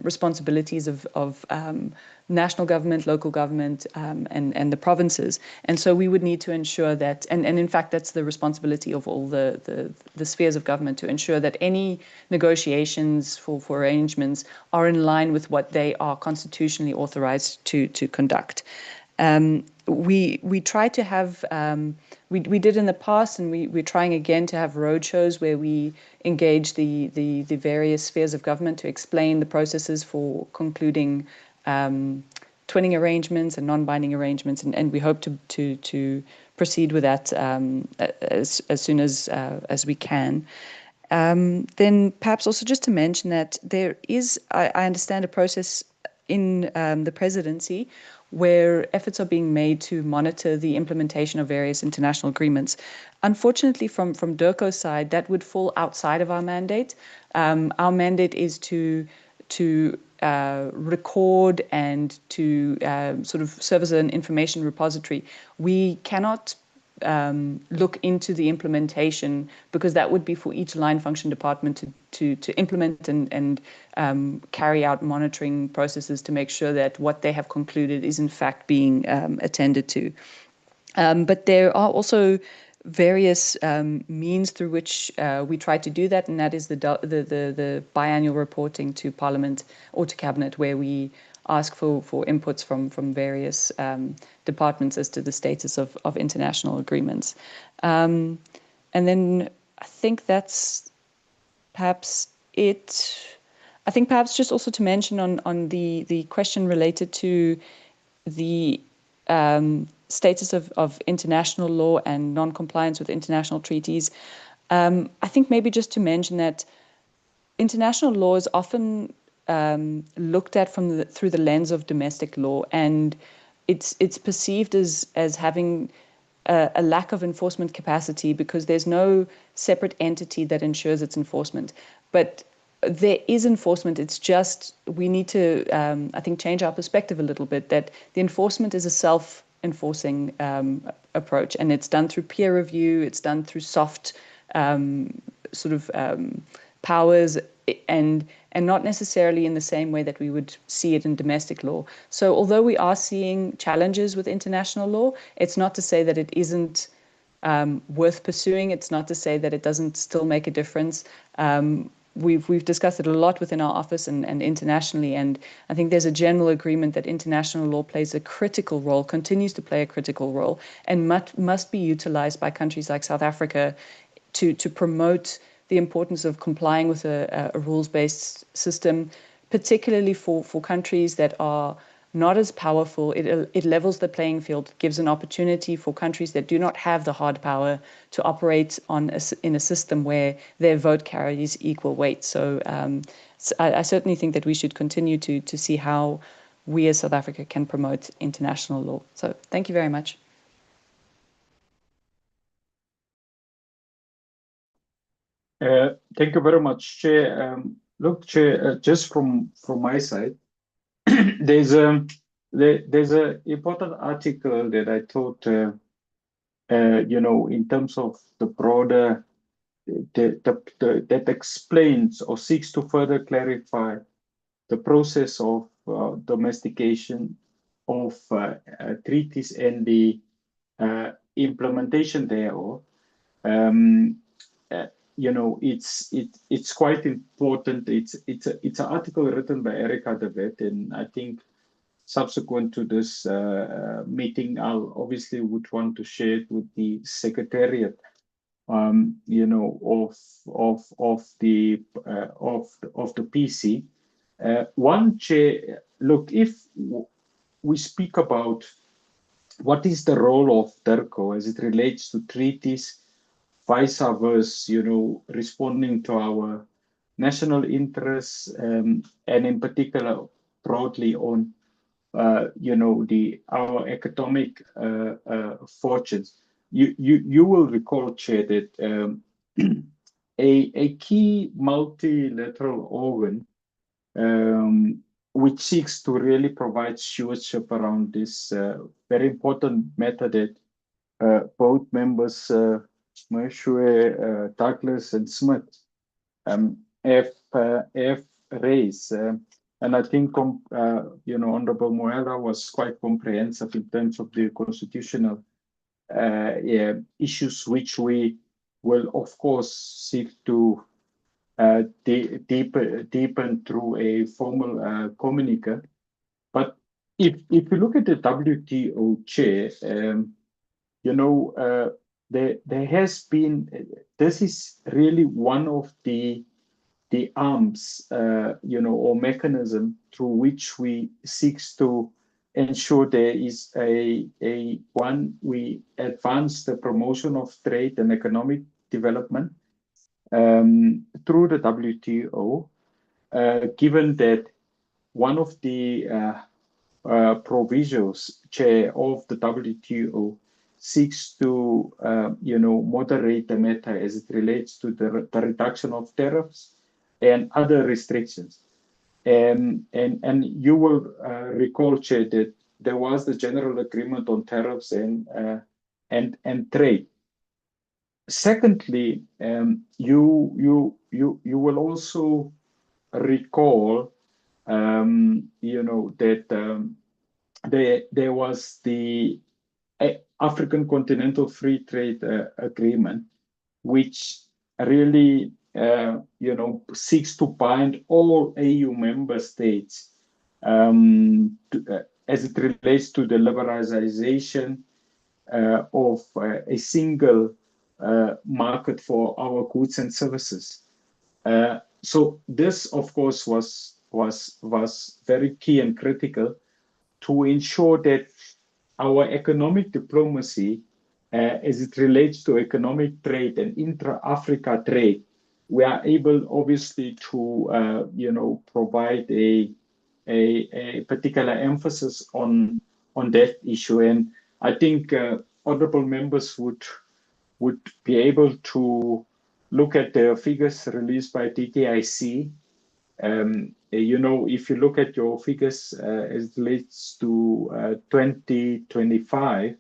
responsibilities of national government, local government, and the provinces. And so we would need to ensure that, and in fact, that's the responsibility of all the spheres of government, to ensure that any negotiations for arrangements are in line with what they are constitutionally authorized to conduct. We try to have, we did in the past, and we're trying again to have roadshows where we engage the various spheres of government to explain the processes for concluding twinning arrangements and non-binding arrangements, and we hope to proceed with that as soon as we can. Then perhaps also just to mention that there is, I understand, a process in the presidency where efforts are being made to monitor the implementation of various international agreements. Unfortunately, from DIRCO's side, that would fall outside of our mandate. Our mandate is to record and to sort of serve as an information repository. We cannot look into the implementation, because that would be for each line function department to implement and carry out monitoring processes to make sure that what they have concluded is in fact being attended to. But there are also various means through which we try to do that, and that is the biannual reporting to Parliament or to Cabinet, where we ask for inputs from various departments as to the status of international agreements. And then I think that's perhaps it. I think perhaps just also to mention on the question related to the status of international law and non-compliance with international treaties. I think maybe just to mention that international law is often looked at through the lens of domestic law, and it's perceived as having a lack of enforcement capacity because there's no separate entity that ensures its enforcement. But there is enforcement. It's just we need to, I think, change our perspective a little bit, that the enforcement is a self-enforcing approach, and it's done through peer review. It's done through soft powers and not necessarily in the same way that we would see it in domestic law. So although we are seeing challenges with international law, it's not to say that it isn't worth pursuing. It's not to say that it doesn't still make a difference. We've discussed it a lot within our office and internationally, and I think there's a general agreement that international law plays a critical role, continues to play a critical role, and must be utilized by countries like South Africa to promote the importance of complying with a rules-based system, particularly for countries that are not as powerful. It levels the playing field, gives an opportunity for countries that do not have the hard power to operate in a system where their vote carries equal weight. So I certainly think that we should continue to see how we as South Africa can promote international law. So thank you very much. Thank you very much, Chair. Look, Chair, just from my side, there's a important article that I thought, in terms of the broader, that explains or seeks to further clarify the process of domestication of treaties and the implementation thereof. It's quite important. It's an article written by Erica de Wet, and I think subsequent to this meeting, I'll obviously would want to share it with the Secretariat, of the PC. One, Chair, look, if we speak about what is the role of DIRCO as it relates to treaties, vice versa, responding to our national interests, and in particular, broadly on, our economic fortunes. You will recall, Chair, that a key multilateral organ which seeks to really provide stewardship around this very important matter that both members, Moshoe, Douglas, and Smith, have raised. And I think, Honorable Moela was quite comprehensive in terms of the constitutional issues, which we will, of course, seek to deepen through a formal communique. But if you look at the WTO, Chair, there has been, this is really one of the arms, or mechanism through which we seek to ensure there is we advance the promotion of trade and economic development through the WTO, given that one of the provisions, Chair, of the WTO seeks to, moderate the matter as it relates to the reduction of tariffs and other restrictions. And you will recall, Chair, that there was the general agreement on tariffs and trade. Secondly, you will also recall, that there was the African Continental Free Trade Agreement, which really seeks to bind all AU member states as it relates to the liberalization of a single market for our goods and services. So this, of course, was very key and critical to ensure that our economic diplomacy, as it relates to economic trade and intra-Africa trade, we are able, obviously, to provide a particular emphasis on that issue. And I think honorable members would be able to look at the figures released by DTIC. If you look at your figures as it relates to 2025,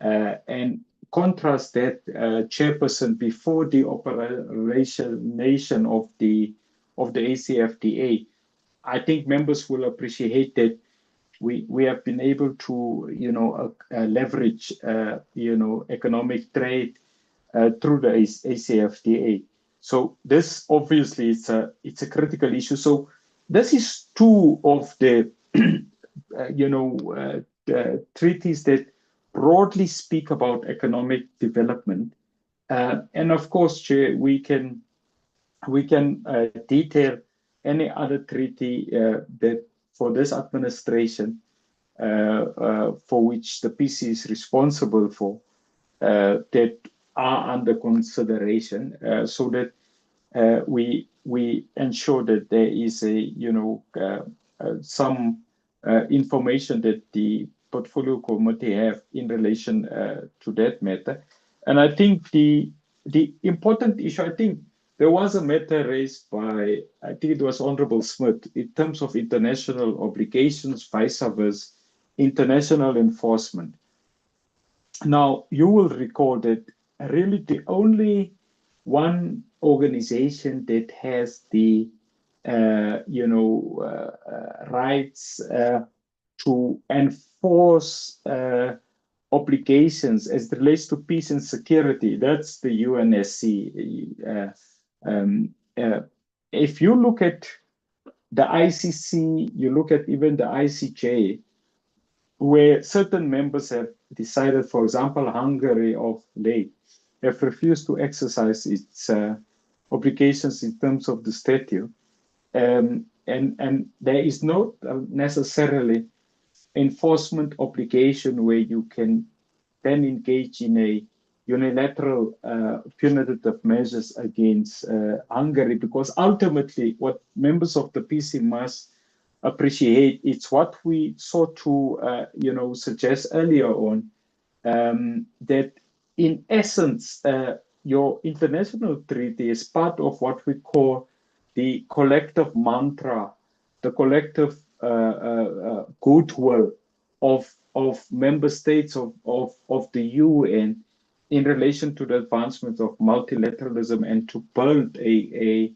and contrast that, Chairperson, before the operationalization of the ACFTA. I think members will appreciate that we have been able to, leverage, economic trade through the ACFTA. So this obviously it's a critical issue. So this is two of the, treaties that broadly speak about economic development. And of course, Chair, we can detail any other treaty that for this administration for which the PC is responsible for that are under consideration, so that we ensure that there is some information that the portfolio committee have in relation to that matter. And I think the important issue, I think there was a matter raised by, I think it was Honorable Smith, in terms of international obligations, vice versa, international enforcement. Now, you will recall that really the only one organization that has the rights to enforce obligations as it relates to peace and security, that's the UNSC. If you look at the ICC, you look at even the ICJ, where certain members have decided, for example, Hungary of late, have refused to exercise its obligations in terms of the statute. And there is not necessarily enforcement obligation where you can then engage in a unilateral punitive measures against Hungary, because ultimately what members of the PC must appreciate, it's what we sought to suggest earlier on, that in essence your international treaty is part of what we call the collective mantra, the collective goodwill of member states of the UN in relation to the advancement of multilateralism and to build a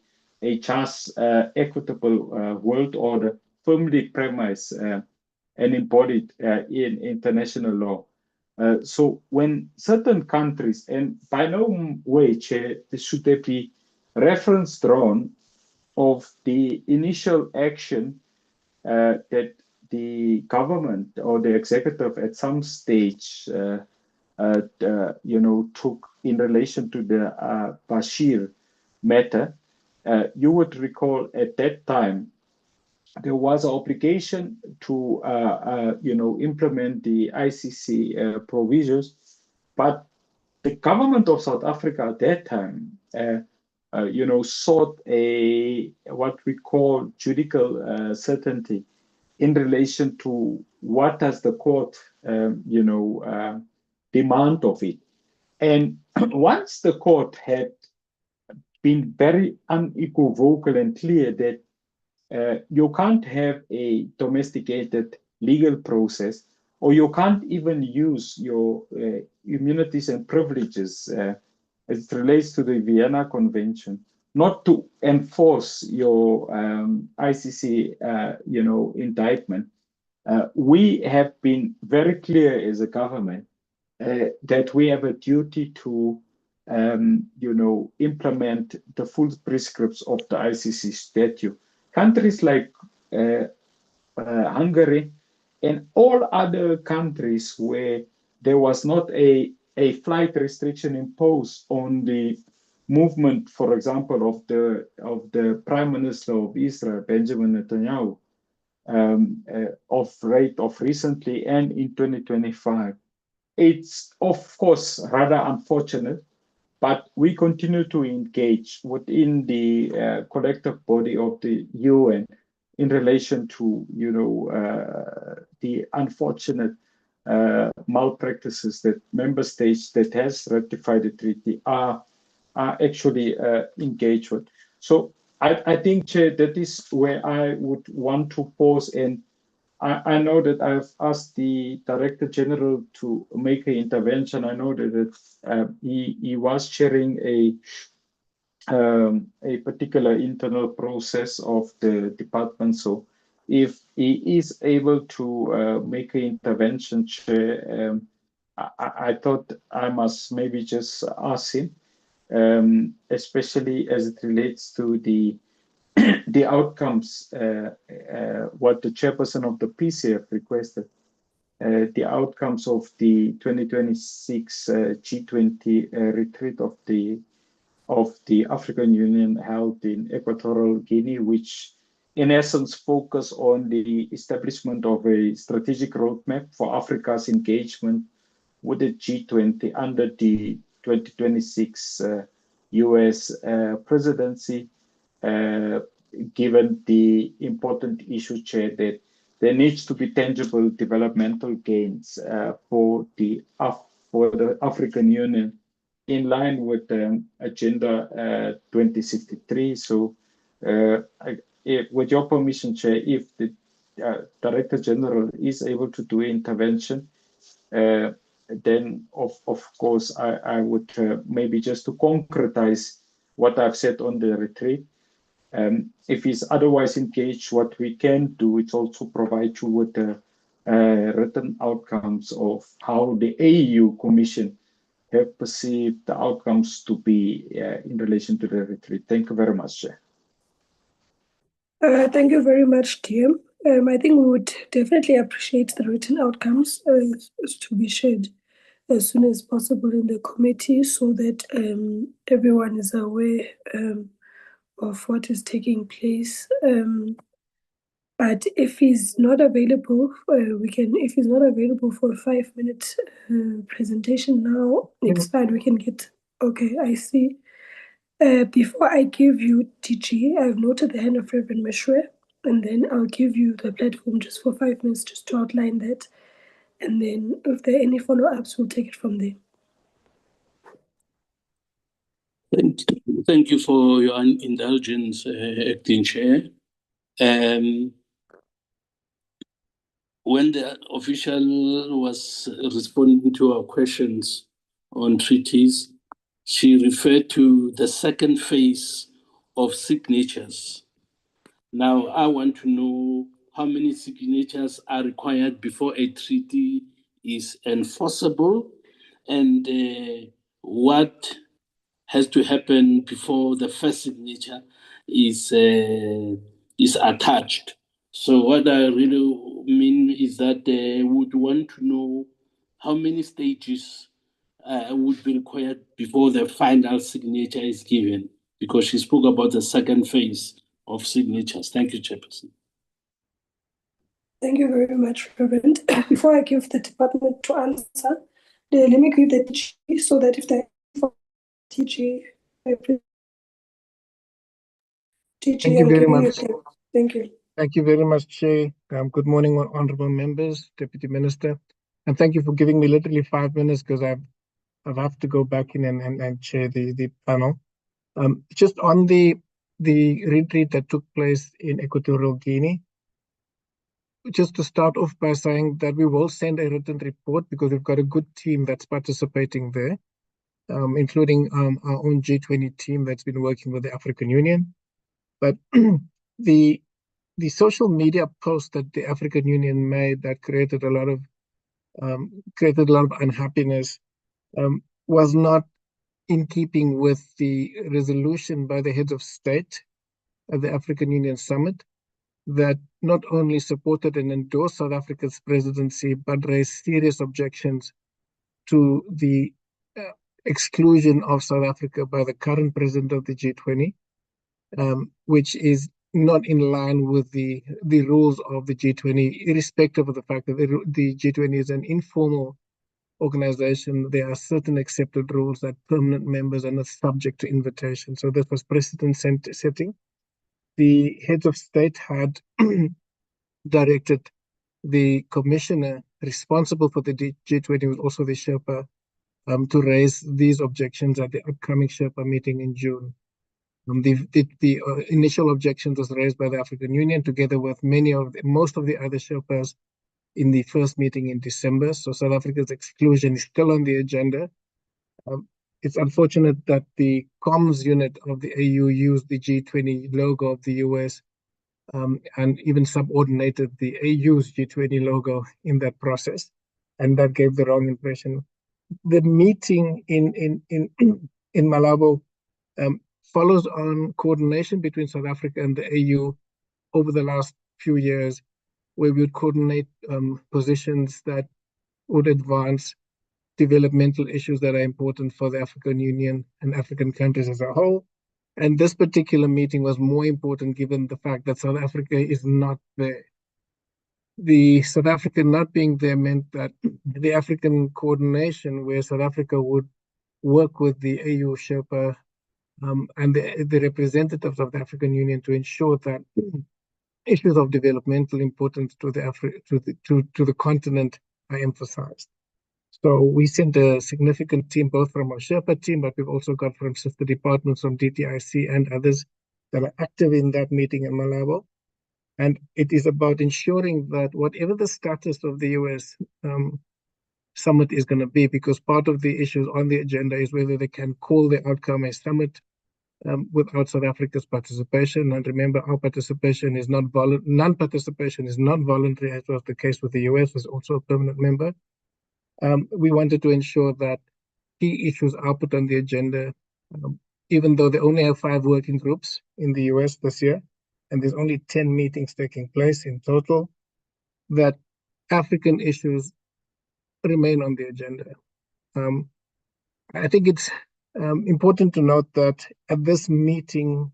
just, equitable world order firmly premised and embodied in international law. So when certain countries, and by no way, Chair, should there be reference drawn of the initial action that the government or the executive at some stage took in relation to the Bashir matter, you would recall at that time there was an obligation to implement the ICC provisions, but the government of South Africa at that time sought a what we call judicial certainty in relation to what does the court demand of it. And once the court had been very unequivocal and clear that you can't have a domesticated legal process, or you can't even use your immunities and privileges as it relates to the Vienna Convention, not to enforce your ICC, indictment. We have been very clear as a government that we have a duty to, implement the full prescripts of the ICC statute. Countries like Hungary and all other countries where there was not a flight restriction imposed on the movement, for example, of the Prime Minister of Israel, Benjamin Netanyahu, of recently and in 2025. It's of course rather unfortunate, but we continue to engage within the collective body of the UN in relation to the unfortunate malpractices that member states that has ratified the treaty are actually engaged with. So I think, Chair, that is where I would want to pause, and I know that I've asked the Director General to make an intervention. I know that he was chairing a particular internal process of the department. So if he is able to make an intervention, Chair, I thought I must maybe just ask him, especially as it relates to the outcomes, what the chairperson of the PCF requested, the outcomes of the 2026 G20 retreat of the African Union held in Equatorial Guinea, which in essence focus on the establishment of a strategic roadmap for Africa's engagement with the G20 under the 2026 US presidency, given the important issue, Chair, that there needs to be tangible developmental gains for the African Union in line with Agenda 2063. So with your permission, Chair, if the Director General is able to do intervention, then of course I would maybe just to concretize what I've said on the retreat. If he's otherwise engaged, what we can do is also provide you with the written outcomes of how the AU Commission have perceived the outcomes to be in relation to the retreat. Thank you very much, Chair. Thank you very much, DM. I think we would definitely appreciate the written outcomes to be shared as soon as possible in the committee so that everyone is aware of what is taking place. But if he's not available, if he's not available for a 5-minute presentation now, it's fine, we can get, okay, I see. Before I give you DG, I've noted the hand of Reverend Meshwe, and then I'll give you the platform just for 5 minutes just to outline that. And then if there are any follow-ups, we'll take it from there. Thank you for your indulgence, Acting Chair. When the official was responding to our questions on treaties, she referred to the second phase of signatures. Now, I want to know how many signatures are required before a treaty is enforceable, and what has to happen before the first signature is attached. So what I really mean is that they would want to know how many stages would be required before the final signature is given, because she spoke about the second phase of signatures. Thank you, Chairperson. Thank you very much, Reverend. Before I give the department to answer, let me give the DG so that if the DG, Thank you very much. Thank you. Thank you very much, Chair. Good morning, honorable members, Deputy Minister, and thank you for giving me literally 5 minutes because I've have to go back in and chair the panel. Just on the retreat that took place in Equatorial Guinea, just to start off by saying that we will send a written report because we've got a good team that's participating there, including our own G20 team that's been working with the African Union. But the social media post that the African Union made that created a lot of unhappiness was not in keeping with the resolution by the heads of state at the African Union Summit that not only supported and endorsed South Africa's presidency, but raised serious objections to the exclusion of South Africa by the current president of the G20, which is not in line with the rules of the G20, irrespective of the fact that the G20 is an informal organization. There are certain accepted rules that permanent members are not subject to invitation. So this was precedent setting. The heads of state had directed the commissioner responsible for the G20, was also the Sherpa, to raise these objections at the upcoming Sherpa meeting in June. The initial objections was raised by the African Union together with most of the other Sherpas in the first meeting in December. So South Africa's exclusion is still on the agenda. it's unfortunate that the comms unit of the AU used the G20 logo of the US and even subordinated the AU's G20 logo in that process, and that gave the wrong impression. The meeting in Malabo follows on coordination between South Africa and the AU over the last few years, where we would coordinate positions that would advance developmental issues that are important for the African Union and African countries as a whole. And this particular meeting was more important given the fact that South Africa is not there. The South Africa not being there meant that the African coordination, where South Africa would work with the AU Sherpa and the representatives of the African Union to ensure that issues of developmental importance to the continent are emphasized. So we sent a significant team, both from our Sherpa team, but we've also got from sister departments from DTIC and others that are active in that meeting in Malabo. And it is about ensuring that whatever the status of the US summit is going to be, because part of the issues on the agenda is whether they can call the outcome a summit without South Africa's participation. And remember, our participation is not non-participation is not voluntary, as was the case with the US, was also a permanent member. We wanted to ensure that key issues are put on the agenda, even though they only have 5 working groups in the US this year, and there's only 10 meetings taking place in total, that African issues remain on the agenda. I think it's important to note that at this meeting,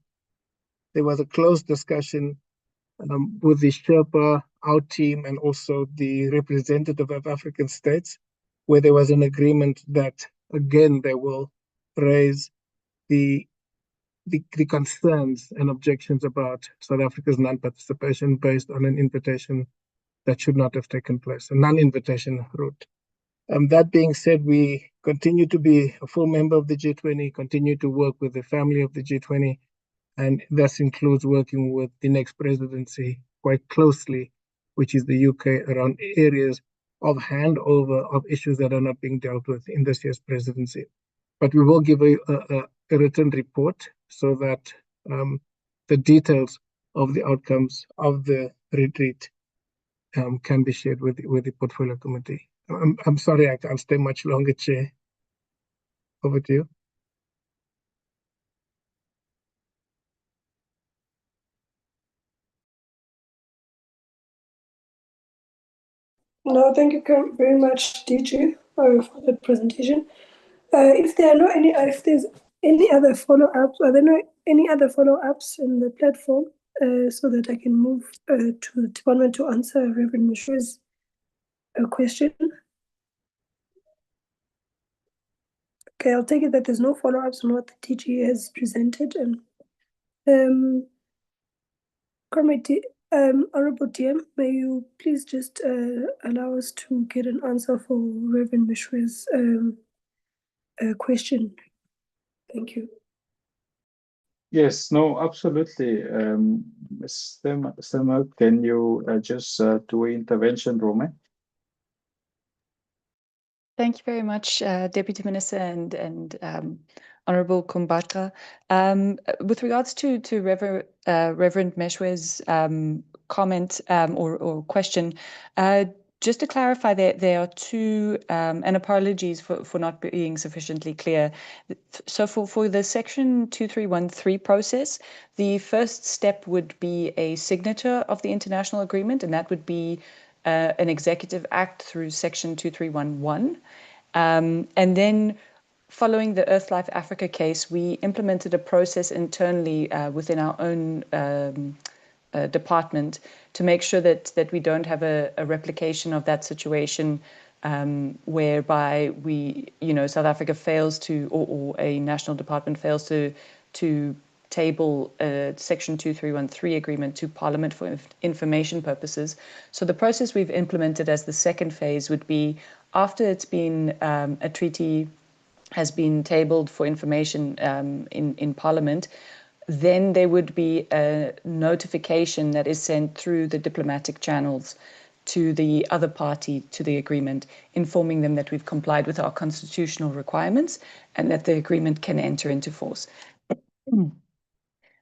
there was a close discussion with the Sherpa, our team, and also the representative of African states, where there was an agreement that, again, they will raise the concerns and objections about South Africa's non-participation based on an invitation that should not have taken place, a non-invitation route. That being said, we continue to be a full member of the G20, continue to work with the family of the G20, and this includes working with the next presidency quite closely, which is the UK, around areas of handover of issues that are not being dealt with in this year's presidency. But we will give a written report so that the details of the outcomes of the retreat can be shared with the portfolio committee. I'm sorry, I can't stay much longer, Chair. Over to you. No, thank you very much, DG, for the presentation. If there's any other follow-ups, are there any other follow-ups in the platform so that I can move to the department to answer Reverend Mishre's question? Okay, I'll take it that there's no follow-ups on what the DG has presented. And Honorable DM, may you please just allow us to get an answer for Reverend Mishre's question. Thank you. Yes, no, absolutely. Ms. Stemmer, can you just do an intervention, Roman? Thank you very much, Deputy Minister and Honorable Kumbaka. With regards to Reverend Meshwe's comment or question, just to clarify, there are 2, and apologies for not being sufficiently clear. So for the Section 2313 process, the first step would be a signature of the international agreement, and that would be an executive act through Section 2311. And then following the EarthLife Africa case, we implemented a process internally within our own department to make sure that we don't have a replication of that situation whereby South Africa fails to, or a national department fails to table a Section 2313 agreement to Parliament for information purposes. So the process we've implemented as the second phase would be, after it's been a treaty has been tabled for information in Parliament, then there would be a notification that is sent through the diplomatic channels to the other party to the agreement, informing them that we've complied with our constitutional requirements and that the agreement can enter into force.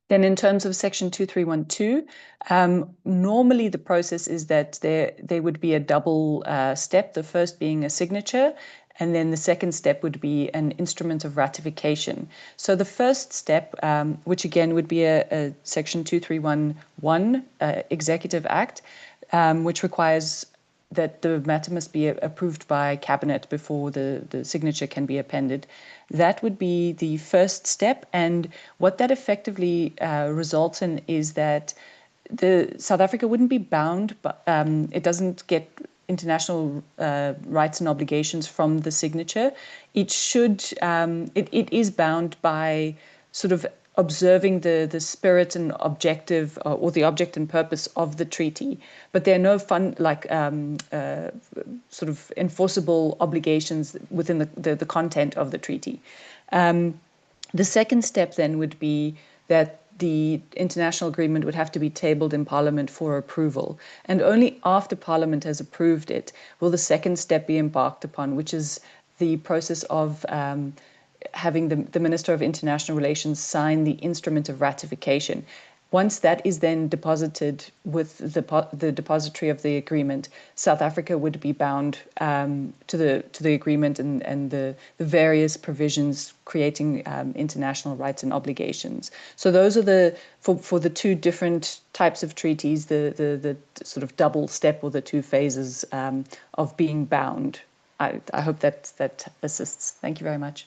Then in terms of Section 2312, normally the process is that there would be a double step, the first being a signature, and then the second step would be an instrument of ratification. So the first step, which again would be a Section 2311 Executive Act, which requires that the matter must be approved by Cabinet before the signature can be appended. That would be the first step. And what that effectively results in is that South Africa wouldn't be bound, but it doesn't get international rights and obligations from the signature. It is bound by sort of observing the spirit and objective or the object and purpose of the treaty, but there are no sort of enforceable obligations within the content of the treaty. The second step then would be that the international agreement would have to be tabled in Parliament for approval, and only after Parliament has approved it will the second step be embarked upon, which is the process of having the Minister of International Relations sign the instrument of ratification. Once that is then deposited with the depository of the agreement, South Africa would be bound to the agreement and the various provisions creating international rights and obligations. So those are for the two different types of treaties, the sort of double step or the two phases of being bound. I hope that assists. Thank you very much.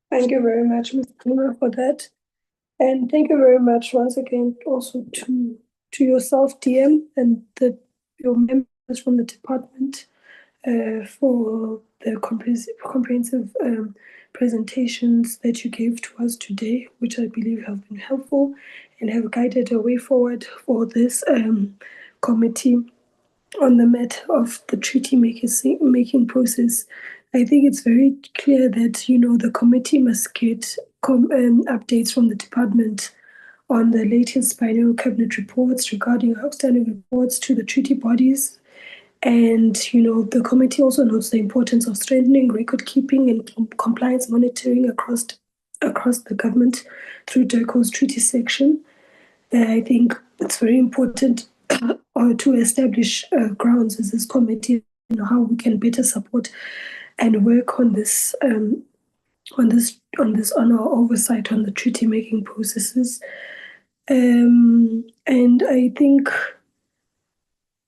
Thank you very much, Ms. Kumar, for that. And thank you very much once again also to yourself, DM, and your members from the department for the comprehensive presentations that you gave to us today, which I believe have been helpful and have guided a way forward for this committee on the matter of the treaty making process. I think it's very clear that, the committee must get updates from the department on the latest biennial cabinet reports regarding outstanding reports to the treaty bodies. And, the committee also notes the importance of strengthening record keeping and compliance monitoring across the government through DIRCO's treaty section. I think it's very important to establish grounds as this committee, how we can better support and work on this on our oversight on the treaty making processes. And I think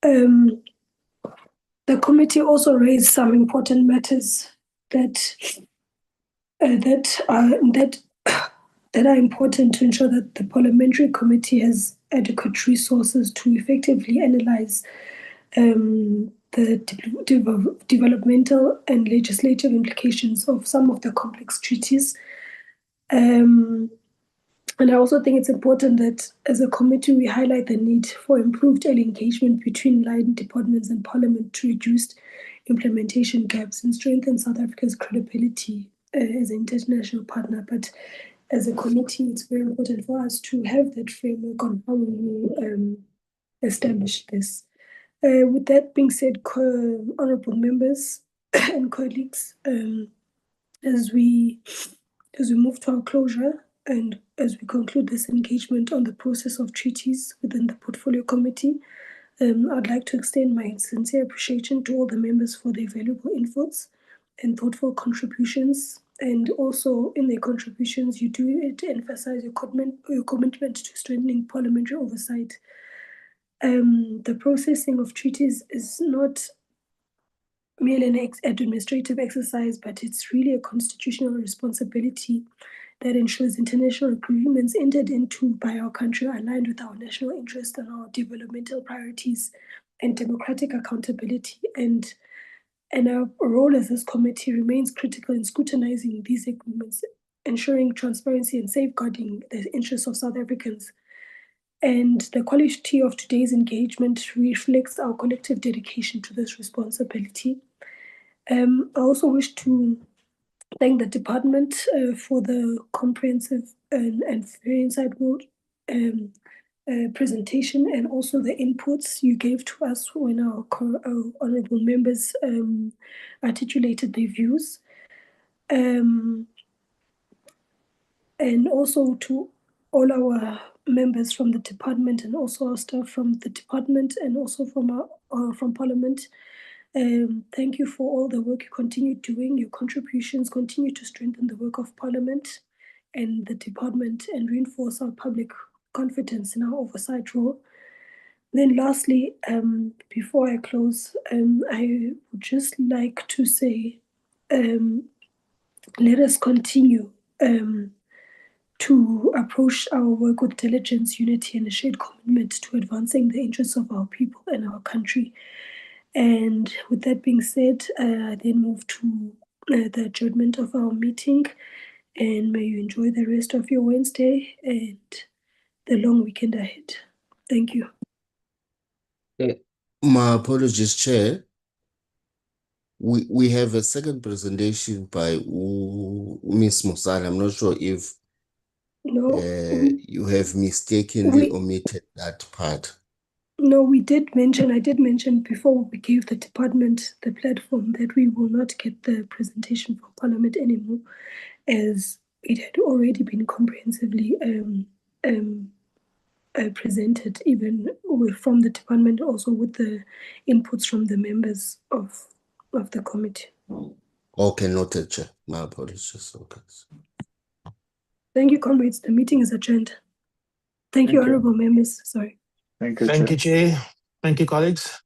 the committee also raised some important matters that are important to ensure that the parliamentary committee has adequate resources to effectively analyze the developmental and legislative implications of some of the complex treaties. And I also think it's important that as a committee, we highlight the need for improved early engagement between line departments and Parliament to reduce implementation gaps and strengthen South Africa's credibility as an international partner. But as a committee, it's very important for us to have that framework on how we establish this. With that being said, honorable members and colleagues, as we move to our closure and as we conclude this engagement on the process of treaties within the Portfolio Committee, I'd like to extend my sincere appreciation to all the members for their valuable inputs and thoughtful contributions. And also in their contributions, you do emphasize your commitment to strengthening parliamentary oversight. The processing of treaties is not merely an administrative exercise, but it's really a constitutional responsibility that ensures international agreements entered into by our country are aligned with our national interests and our developmental priorities and democratic accountability. And our role as this committee remains critical in scrutinizing these agreements, ensuring transparency and safeguarding the interests of South Africans. And the quality of today's engagement reflects our collective dedication to this responsibility. I also wish to thank the department for the comprehensive and very insightful presentation, and also the inputs you gave to us when our honorable members articulated their views. And also to all our members from the department, and also our staff from the department, and also from Parliament. Thank you for all the work you continue doing. Your contributions continue to strengthen the work of Parliament and the department and reinforce our public confidence in our oversight role. Then lastly, before I close, I would just like to say, let us continue to approach our work with diligence, unity, and a shared commitment to advancing the interests of our people and our country. And with that being said, I then move to the adjournment of our meeting, and may you enjoy the rest of your Wednesday and the long weekend ahead. Thank you. My apologies, Chair. We have a second presentation by Ms. Musala. I'm not sure if you have mistakenly omitted that part. No, I did mention before we gave the department the platform that we will not get the presentation from Parliament anymore, as it had already been comprehensively presented, even from the department, also with the inputs from the members of the committee. Okay, noted, Chair. My apologies. Okay. Thank you, comrades. The meeting is adjourned. Thank you, honorable members. Sorry. Thank you, Thank Chair. you, Chair. Thank you, colleagues.